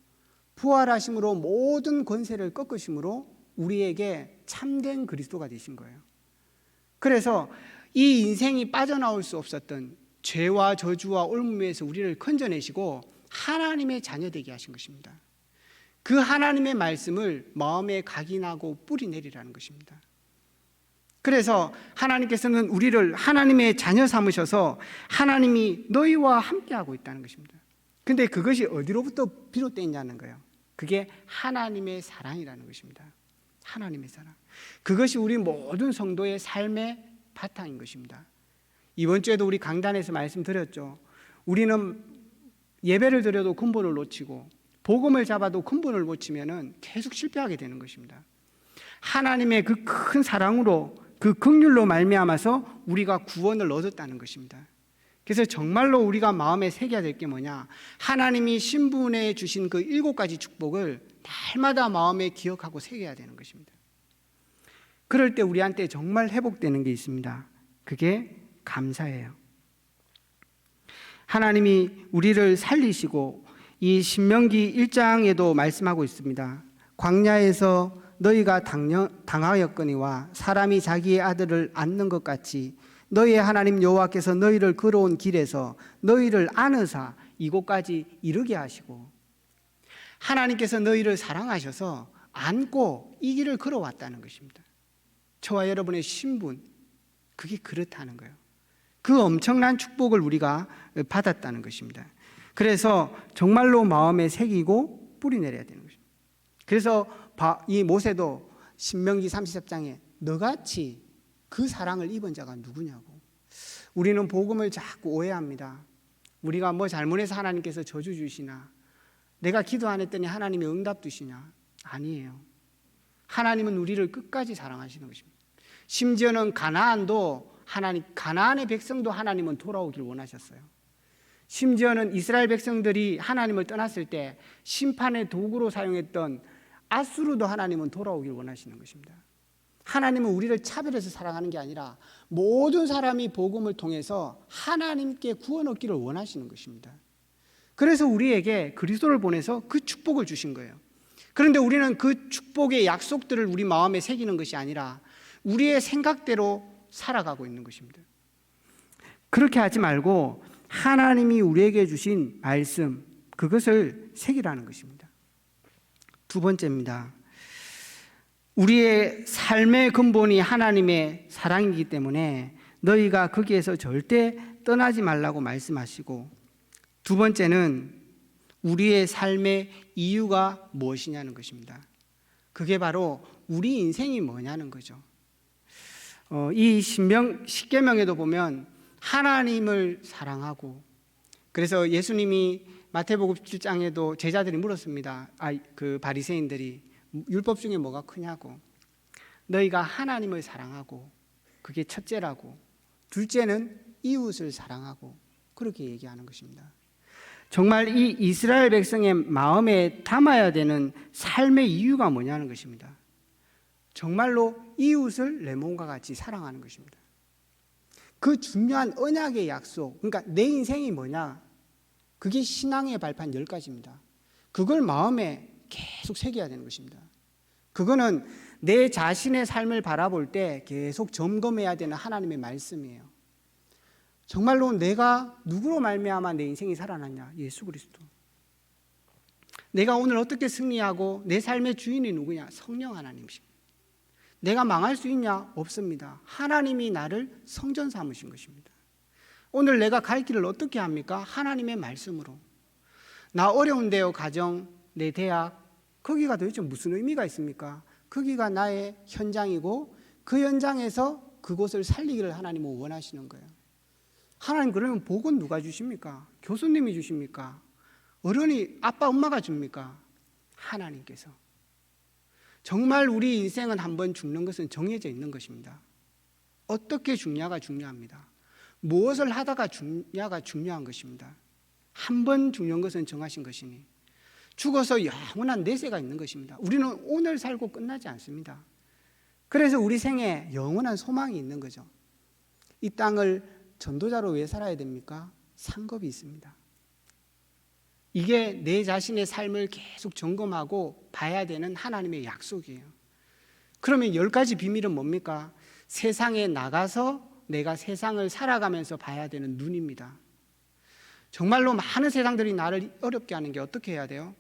부활하심으로 모든 권세를 꺾으심으로 우리에게 참된 그리스도가 되신 거예요. 그래서 이 인생이 빠져나올 수 없었던 죄와 저주와 올무에서 우리를 건져내시고 하나님의 자녀 되게 하신 것입니다. 그 하나님의 말씀을 마음에 각인하고 뿌리 내리라는 것입니다. 그래서 하나님께서는 우리를 하나님의 자녀 삼으셔서 하나님이 너희와 함께하고 있다는 것입니다. 근데 그것이 어디로부터 비롯되냐는 거예요. 그게 하나님의 사랑이라는 것입니다. 하나님의 사랑. 그것이 우리 모든 성도의 삶의 바탕인 것입니다. 이번 주에도 우리 강단에서 말씀드렸죠. 우리는 예배를 드려도 근본을 놓치고 복음을 잡아도 근본을 놓치면은 계속 실패하게 되는 것입니다. 하나님의 그 큰 사랑으로 그 긍휼로 말미암아서 우리가 구원을 얻었다는 것입니다. 그래서 정말로 우리가 마음에 새겨야 될 게 뭐냐? 하나님이 신분에 주신 그 7가지 축복을 날마다 마음에 기억하고 새겨야 되는 것입니다. 그럴 때 우리한테 정말 회복되는 게 있습니다. 그게 감사예요. 하나님이 우리를 살리시고 이 신명기 1장에도 말씀하고 있습니다. 광야에서 너희가 당하였거니와 사람이 자기의 아들을 안는 것 같이 너희의 하나님 여호와께서 너희를 걸어온 길에서 너희를 안으사 이곳까지 이르게 하시고, 하나님께서 너희를 사랑하셔서 안고 이 길을 걸어왔다는 것입니다. 저와 여러분의 신분, 그게 그렇다는 거예요. 그 엄청난 축복을 우리가 받았다는 것입니다. 그래서 정말로 마음에 새기고 뿌리 내려야 되는 것입니다. 그래서 이 모세도 신명기 33장에 너같이 그 사랑을 입은 자가 누구냐고. 우리는 복음을 자꾸 오해합니다. 우리가 뭐 잘못해서 하나님께서 저주 주시나, 내가 기도 안 했더니 하나님이 응답 주시냐. 아니에요. 하나님은 우리를 끝까지 사랑하시는 것입니다. 심지어는 가나안의 백성도 하나님은 돌아오길 원하셨어요. 심지어는 이스라엘 백성들이 하나님을 떠났을 때 심판의 도구로 사용했던 앗수르도 하나님은 돌아오길 원하시는 것입니다. 하나님은 우리를 차별해서 사랑하는 게 아니라 모든 사람이 복음을 통해서 하나님께 구원 얻기를 원하시는 것입니다. 그래서 우리에게 그리스도를 보내서 그 축복을 주신 거예요. 그런데 우리는 그 축복의 약속들을 우리 마음에 새기는 것이 아니라 우리의 생각대로 살아가고 있는 것입니다. 그렇게 하지 말고 하나님이 우리에게 주신 말씀, 그것을 새기라는 것입니다. 두 번째입니다. 우리의 삶의 근본이 하나님의 사랑이기 때문에 너희가 거기에서 절대 떠나지 말라고 말씀하시고, 두 번째는 우리의 삶의 이유가 무엇이냐는 것입니다. 그게 바로 우리 인생이 뭐냐는 거죠. 이 십계명에도 보면 하나님을 사랑하고, 그래서 예수님이 마태복음 7장에도 제자들이 물었습니다. 그 바리새인들이 율법 중에 뭐가 크냐고. 너희가 하나님을 사랑하고, 그게 첫째라고, 둘째는 이웃을 사랑하고, 그렇게 얘기하는 것입니다. 정말 이 이스라엘 백성의 마음에 담아야 되는 삶의 이유가 뭐냐는 것입니다. 정말로 이웃을 내 몸과 같이 사랑하는 것입니다. 그 중요한 언약의 약속, 그러니까 내 인생이 뭐냐, 그게 신앙의 발판 10가지입니다. 그걸 마음에 계속 새겨야 되는 것입니다. 그거는 내 자신의 삶을 바라볼 때 계속 점검해야 되는 하나님의 말씀이에요. 정말로 내가 누구로 말미암아 내 인생이 살아났냐? 예수 그리스도. 내가 오늘 어떻게 승리하고 내 삶의 주인이 누구냐? 성령 하나님이십니다. 내가 망할 수 있냐? 없습니다. 하나님이 나를 성전 삼으신 것입니다. 오늘 내가 갈 길을 어떻게 합니까? 하나님의 말씀으로. 나 어려운데요, 가정, 내 대학, 거기가 도대체 무슨 의미가 있습니까? 거기가 나의 현장이고 그 현장에서 그곳을 살리기를 하나님은 원하시는 거예요. 하나님, 그러면 복은 누가 주십니까? 교수님이 주십니까? 어른이, 아빠, 엄마가 줍니까? 하나님께서. 정말 우리 인생은 한번 죽는 것은 정해져 있는 것입니다. 어떻게 죽냐가 중요합니다. 무엇을 하다가 죽냐가 중요한 것입니다. 한 번 죽는 것은 정하신 것이니 죽어서 영원한 내세가 있는 것입니다. 우리는 오늘 살고 끝나지 않습니다. 그래서 우리 생에 영원한 소망이 있는 거죠. 이 땅을 전도자로 왜 살아야 됩니까? 상급이 있습니다. 이게 내 자신의 삶을 계속 점검하고 봐야 되는 하나님의 약속이에요. 그러면 10가지 비밀은 뭡니까? 세상에 나가서 내가 세상을 살아가면서 봐야 되는 눈입니다. 정말로 많은 세상들이 나를 어렵게 하는 게 어떻게 해야 돼요?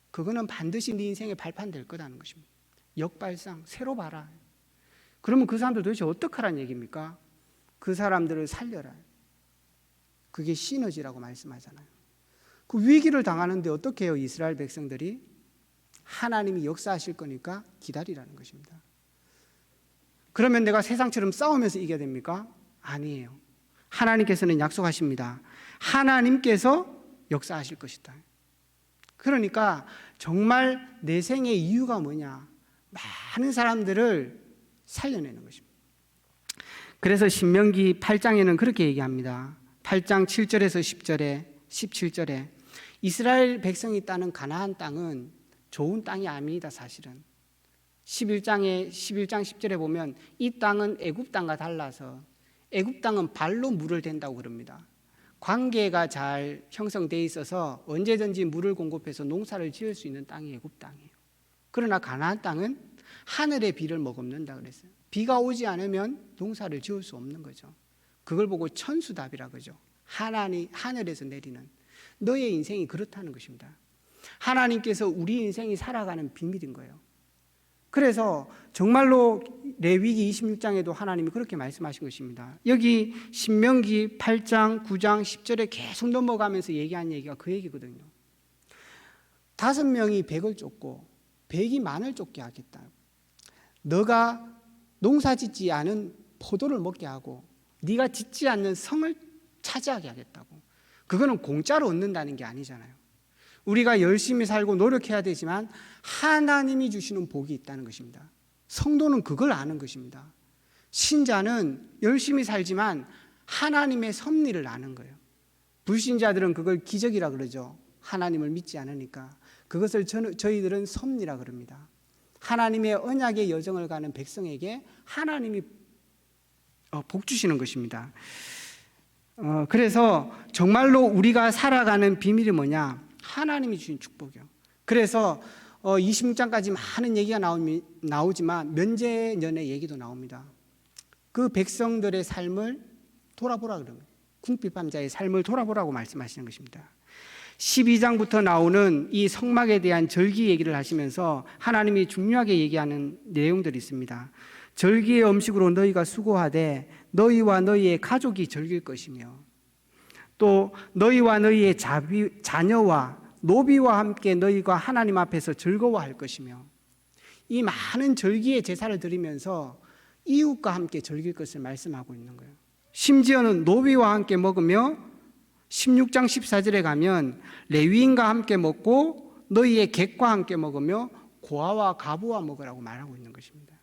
그거는 반드시 네 인생의 발판 될 거라는 것입니다. 역발상, 새로 봐라. 그러면 그 사람들 도대체 어떡하라는 얘기입니까? 그 사람들을 살려라. 그게 시너지라고 말씀하잖아요. 그 위기를 당하는데 어떻게 해요? 이스라엘 백성들이 하나님이 역사하실 거니까 기다리라는 것입니다. 그러면 내가 세상처럼 싸우면서 이겨야 됩니까? 아니에요. 하나님께서는 약속하십니다. 하나님께서 역사하실 것이다. 그러니까 정말 내 생의 이유가 뭐냐? 많은 사람들을 살려내는 것입니다. 그래서 신명기 8장에는 그렇게 얘기합니다. 8장 7절에서 10절에 17절에 이스라엘 백성이 따는 가나안 땅은 좋은 땅이 아닙니다. 사실은 11장 10절에 보면 이 땅은 애굽 땅과 달라서 애굽 땅은 발로 물을 댄다고 그럽니다. 관계가 잘 형성되어 있어서 언제든지 물을 공급해서 농사를 지을 수 있는 땅이 애굽 땅이에요. 그러나 가나안 땅은 하늘의 비를 머금는다 그랬어요. 비가 오지 않으면 농사를 지을 수 없는 거죠. 그걸 보고 천수답이라 그러죠. 하늘에서 내리는. 너의 인생이 그렇다는 것입니다. 하나님께서 우리 인생이 살아가는 비밀인 거예요. 그래서 정말로 레위기 26장에도 하나님이 그렇게 말씀하신 것입니다. 여기 신명기 8장, 9장, 10절에 계속 넘어가면서 얘기한 얘기가 그 얘기거든요. 5명이 100을 쫓고 100이 만을 쫓게 하겠다. 너가 농사 짓지 않은 포도를 먹게 하고 네가 짓지 않는 성을 차지하게 하겠다고. 그거는 공짜로 얻는다는 게 아니잖아요. 우리가 열심히 살고 노력해야 되지만 하나님이 주시는 복이 있다는 것입니다. 성도는 그걸 아는 것입니다. 신자는 열심히 살지만 하나님의 섭리를 아는 거예요. 불신자들은 그걸 기적이라 그러죠. 하나님을 믿지 않으니까. 그것을 저희들은 섭리라 그럽니다. 하나님의 언약의 여정을 가는 백성에게 하나님이 복 주시는 것입니다. 그래서 정말로 우리가 살아가는 비밀이 뭐냐? 하나님이 주신 축복이요. 그래서 26장까지 많은 얘기가 나오지만 면제년의 얘기도 나옵니다. 그 백성들의 삶을 돌아보라 그럽니다. 궁핍함자의 삶을 돌아보라고 말씀하시는 것입니다. 12장부터 나오는 이 성막에 대한 절기 얘기를 하시면서 하나님이 중요하게 얘기하는 내용들이 있습니다. 절기의 음식으로 너희가 수고하되 너희와 너희의 가족이 즐길 것이며 또 너희와 너희의 자녀와 노비와 함께 너희가 하나님 앞에서 즐거워할 것이며 이 많은 절기의 제사를 드리면서 이웃과 함께 즐길 것을 말씀하고 있는 거예요. 심지어는 노비와 함께 먹으며 16장 14절에 가면 레위인과 함께 먹고 너희의 객과 함께 먹으며 고아와 가부와 먹으라고 말하고 있는 것입니다.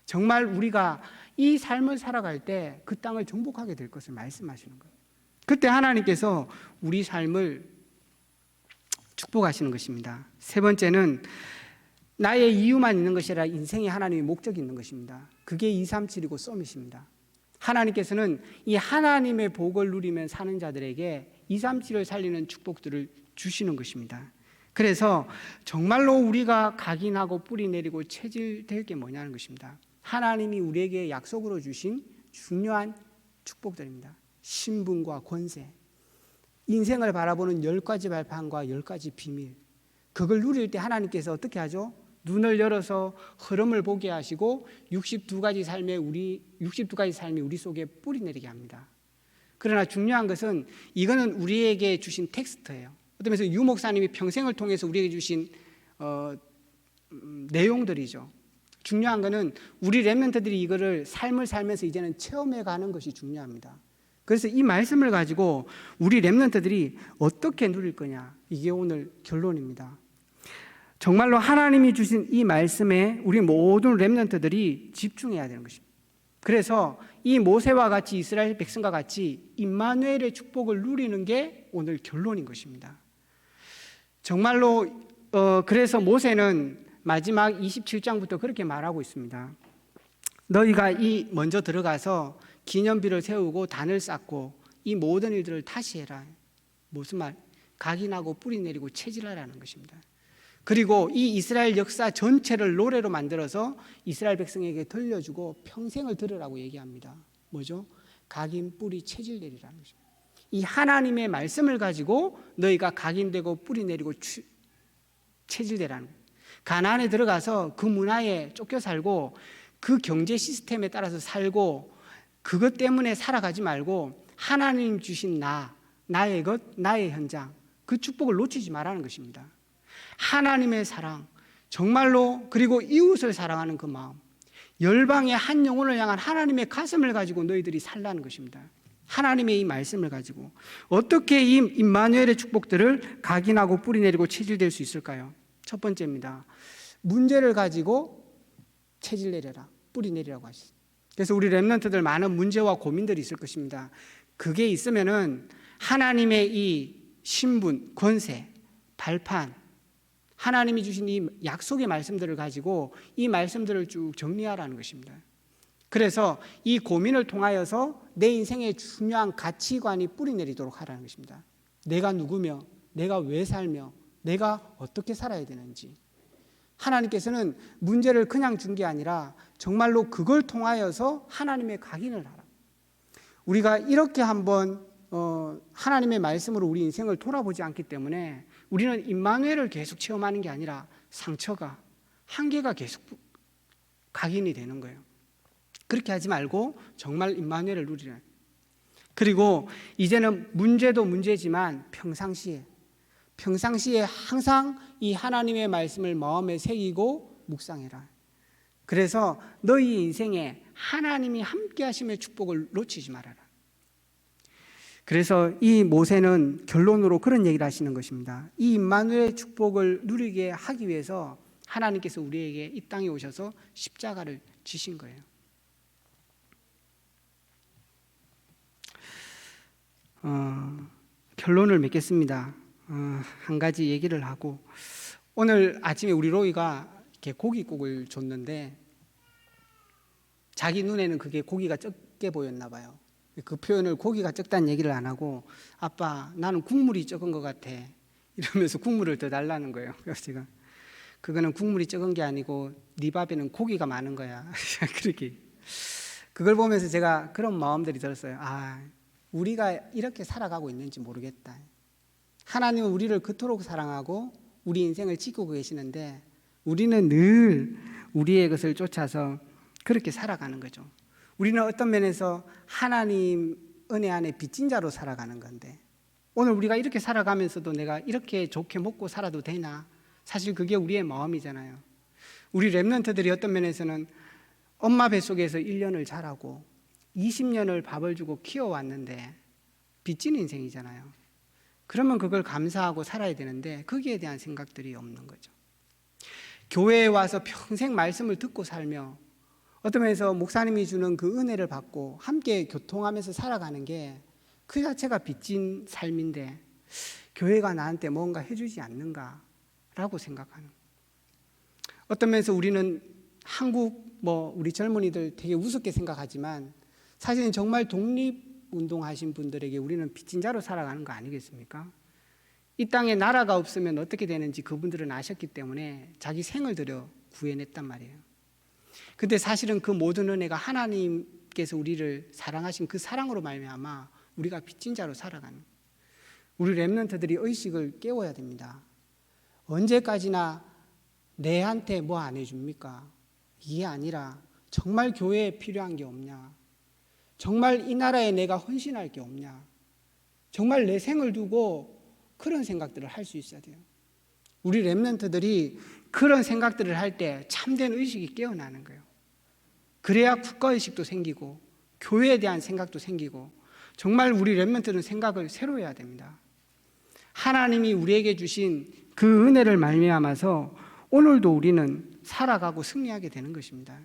정말 우리가 이 삶을 살아갈 때 그 땅을 정복하게 될 것을 말씀하시는 거예요. 그때 하나님께서 우리 삶을 축복하시는 것입니다. 세 번째는 나의 이유만 있는 것이 아니라 인생에 하나님의 목적이 있는 것입니다. 그게 237이고 서밋입니다. 하나님께서는 이 하나님의 복을 누리면 사는 자들에게 237을 살리는 축복들을 주시는 것입니다. 그래서 정말로 우리가 각인하고 뿌리 내리고 체질될 게 뭐냐는 것입니다. 하나님이 우리에게 약속으로 주신 중요한 축복들입니다. 신분과 권세, 인생을 바라보는 10가지 발판과 10가지 비밀, 그걸 누릴 때 하나님께서 어떻게 하죠? 눈을 열어서 흐름을 보게 하시고 62가지 삶이 우리 속에 뿌리 내리게 합니다. 그러나 중요한 것은 이거는 우리에게 주신 텍스트예요. 어떤 면에서 유 목사님이 평생을 통해서 우리에게 주신 내용들이죠. 중요한 것은 우리 렘넌트들이 이거를 삶을 살면서 이제는 체험해 가는 것이 중요합니다. 그래서 이 말씀을 가지고 우리 렘넌트들이 어떻게 누릴 거냐, 이게 오늘 결론입니다. 정말로 하나님이 주신 이 말씀에 우리 모든 렘넌트들이 집중해야 되는 것입니다. 그래서 이 모세와 같이 이스라엘 백성과 같이 임마누엘의 축복을 누리는 게 오늘 결론인 것입니다. 정말로 그래서 모세는 마지막 27장부터 그렇게 말하고 있습니다. 너희가 먼저 들어가서 기념비를 세우고 단을 쌓고 이 모든 일들을 다시 해라. 무슨 말? 각인하고 뿌리 내리고 체질하라는 것입니다. 그리고 이 이스라엘 역사 전체를 노래로 만들어서 이스라엘 백성에게 들려주고 평생을 들으라고 얘기합니다. 뭐죠? 각인, 뿌리, 체질 내리라는 것입니다. 이 하나님의 말씀을 가지고 너희가 각인되고 뿌리 내리고 체질되라는 거예요. 가나안에 들어가서 그 문화에 쫓겨 살고 그 경제 시스템에 따라서 살고 그것 때문에 살아가지 말고 하나님 주신 나의 것, 나의 현장, 그 축복을 놓치지 말라는 것입니다. 하나님의 사랑, 정말로, 그리고 이웃을 사랑하는 그 마음, 열방의 한 영혼을 향한 하나님의 가슴을 가지고 너희들이 살라는 것입니다. 하나님의 이 말씀을 가지고 어떻게 이 임마누엘의 축복들을 각인하고 뿌리 내리고 체질될 수 있을까요? 첫 번째입니다. 문제를 가지고 체질 내려라, 뿌리 내리라고 하시죠. 그래서 우리 렘넌트들 많은 문제와 고민들이 있을 것입니다. 그게 있으면은 하나님의 이 신분, 권세, 발판, 하나님이 주신 이 약속의 말씀들을 가지고 이 말씀들을 쭉 정리하라는 것입니다. 그래서 이 고민을 통하여서 내 인생의 중요한 가치관이 뿌리 내리도록 하라는 것입니다. 내가 누구며, 내가 왜 살며, 내가 어떻게 살아야 되는지. 하나님께서는 문제를 그냥 준 게 아니라 정말로 그걸 통하여서 하나님의 각인을 하라. 우리가 이렇게 한번 하나님의 말씀으로 우리 인생을 돌아보지 않기 때문에 우리는 임마누엘을 계속 체험하는 게 아니라 상처가, 한계가 계속 각인이 되는 거예요. 그렇게 하지 말고 정말 임마누엘을 누리라. 그리고 이제는 문제도 문제지만 평상시에 항상 이 하나님의 말씀을 마음에 새기고 묵상해라. 그래서 너희 인생에 하나님이 함께 하심의 축복을 놓치지 말아라. 그래서 이 모세는 결론으로 그런 얘기를 하시는 것입니다. 이 임마누엘의 축복을 누리게 하기 위해서 하나님께서 우리에게 이 땅에 오셔서 십자가를 지신 거예요. 결론을 맺겠습니다. 한 가지 얘기를 하고, 오늘 아침에 우리 로이가 이렇게 고깃국을 줬는데 자기 눈에는 그게 고기가 적게 보였나 봐요. 그 표현을 고기가 적다는 얘기를 안 하고, 아빠 나는 국물이 적은 것 같아 이러면서 국물을 더 달라는 거예요. 그래서 제가 그거는 국물이 적은 게 아니고 네 밥에는 고기가 많은 거야. 그렇게 그걸 보면서 제가 그런 마음들이 들었어요. 우리가 이렇게 살아가고 있는지 모르겠다. 하나님은 우리를 그토록 사랑하고 우리 인생을 지키고 계시는데 우리는 늘 우리의 것을 쫓아서 그렇게 살아가는 거죠. 우리는 어떤 면에서 하나님 은혜 안에 빚진 자로 살아가는 건데, 오늘 우리가 이렇게 살아가면서도 내가 이렇게 좋게 먹고 살아도 되나? 사실 그게 우리의 마음이잖아요. 우리 렘넌트들이 어떤 면에서는 엄마 뱃속에서 1년을 자라고 20년을 밥을 주고 키워왔는데 빚진 인생이잖아요. 그러면 그걸 감사하고 살아야 되는데 거기에 대한 생각들이 없는 거죠. 교회에 와서 평생 말씀을 듣고 살며 어떤 면에서 목사님이 주는 그 은혜를 받고 함께 교통하면서 살아가는 게 그 자체가 빚진 삶인데 교회가 나한테 뭔가 해주지 않는가라고 생각하는. 어떤 면에서 우리는 한국 우리 젊은이들 되게 우습게 생각하지만 사실은 정말 독립운동하신 분들에게 우리는 빚진 자로 살아가는 거 아니겠습니까? 이 땅에 나라가 없으면 어떻게 되는지 그분들은 아셨기 때문에 자기 생을 들여 구해냈단 말이에요. 근데 사실은 그 모든 은혜가 하나님께서 우리를 사랑하신 그 사랑으로 말미암아 우리가 빚진 자로 살아가는, 우리 렘넌트들이 의식을 깨워야 됩니다. 언제까지나 내한테 뭐 안 해줍니까? 이게 아니라 정말 교회에 필요한 게 없냐? 정말 이 나라에 내가 헌신할 게 없냐? 정말 내 생을 두고 그런 생각들을 할 수 있어야 돼요. 우리 렘넌트들이 그런 생각들을 할 때 참된 의식이 깨어나는 거예요. 그래야 국가의식도 생기고 교회에 대한 생각도 생기고 정말 우리 렘넌트는 생각을 새로 해야 됩니다. 하나님이 우리에게 주신 그 은혜를 말미암아서 오늘도 우리는 살아가고 승리하게 되는 것입니다.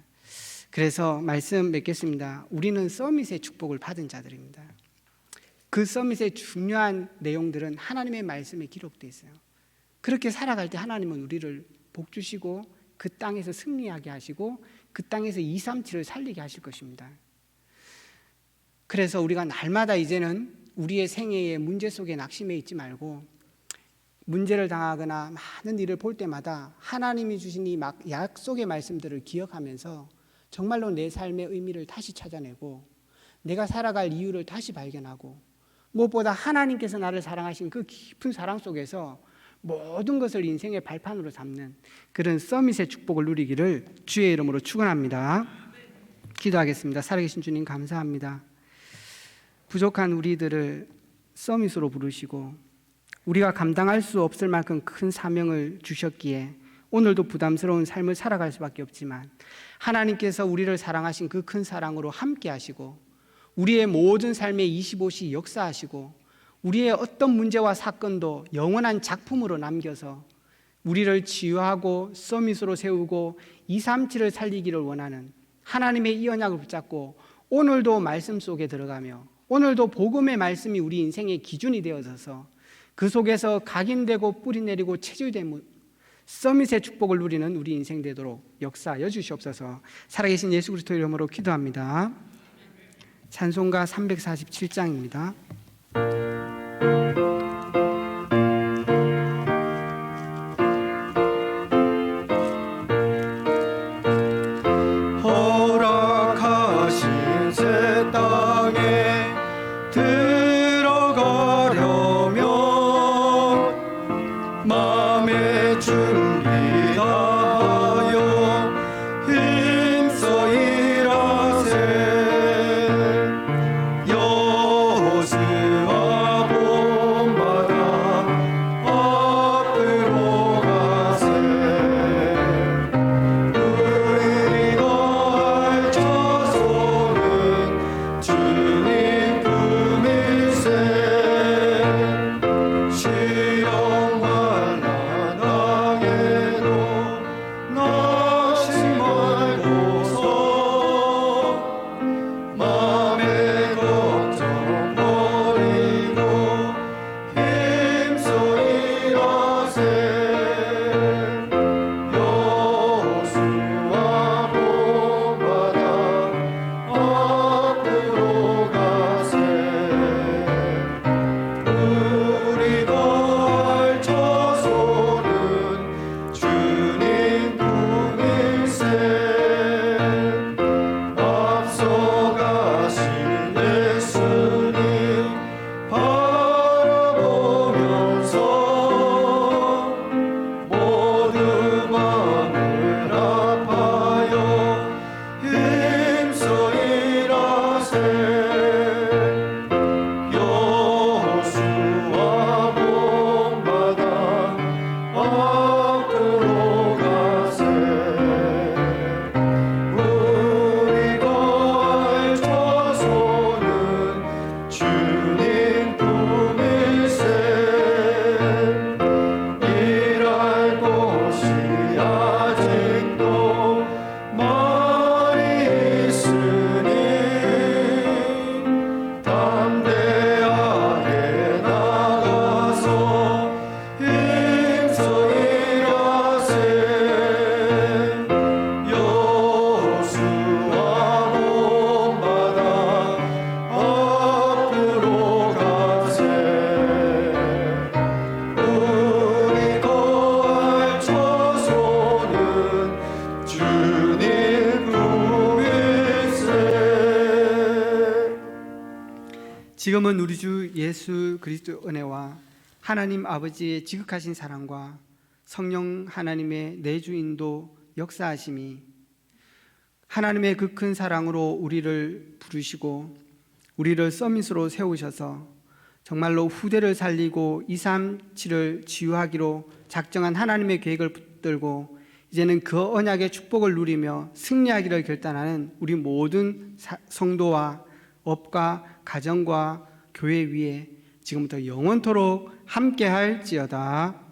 그래서 말씀 맺겠습니다. 우리는 서밋의 축복을 받은 자들입니다. 그 서밋의 중요한 내용들은 하나님의 말씀에 기록되어 있어요. 그렇게 살아갈 때 하나님은 우리를 복 주시고 그 땅에서 승리하게 하시고 그 땅에서 237을 살리게 하실 것입니다. 그래서 우리가 날마다 이제는 우리의 생애의 문제 속에 낙심해 있지 말고 문제를 당하거나 많은 일을 볼 때마다 하나님이 주신 이 약속의 말씀들을 기억하면서 정말로 내 삶의 의미를 다시 찾아내고 내가 살아갈 이유를 다시 발견하고 무엇보다 하나님께서 나를 사랑하신 그 깊은 사랑 속에서 모든 것을 인생의 발판으로 삼는 그런 서밋의 축복을 누리기를 주의 이름으로 축원합니다. 기도하겠습니다. 살아계신 주님 감사합니다. 부족한 우리들을 서밋으로 부르시고 우리가 감당할 수 없을 만큼 큰 사명을 주셨기에 오늘도 부담스러운 삶을 살아갈 수밖에 없지만 하나님께서 우리를 사랑하신 그 큰 사랑으로 함께 하시고 우리의 모든 삶의 25시 역사하시고 우리의 어떤 문제와 사건도 영원한 작품으로 남겨서 우리를 치유하고 서밋으로 세우고 237을 살리기를 원하는 하나님의 이 언약을 붙잡고 오늘도 말씀 속에 들어가며 오늘도 복음의 말씀이 우리 인생의 기준이 되어져서 그 속에서 각인되고 뿌리내리고 체질되는 서밋의 축복을 누리는 우리 인생 되도록 역사하여 주시옵소서. 살아계신 예수 그리스도 이름으로 기도합니다. 찬송가 347장입니다. 허락하신 새 땅에 들어가려면 마음의 준비 다하여 힘써 일하세. 여호수아 본 지금은 우리 주 예수 그리스도 은혜와 하나님 아버지의 지극하신 사랑과 성령 하나님의 내주인도 역사하심이 하나님의 그 큰 사랑으로 우리를 부르시고 우리를 서밋으로 세우셔서 정말로 후대를 살리고 237을 치유하기로 작정한 하나님의 계획을 붙들고 이제는 그 언약의 축복을 누리며 승리하기를 결단하는 우리 모든 성도와 업과 가정과 교회 위에 지금부터 영원토록 함께할지어다.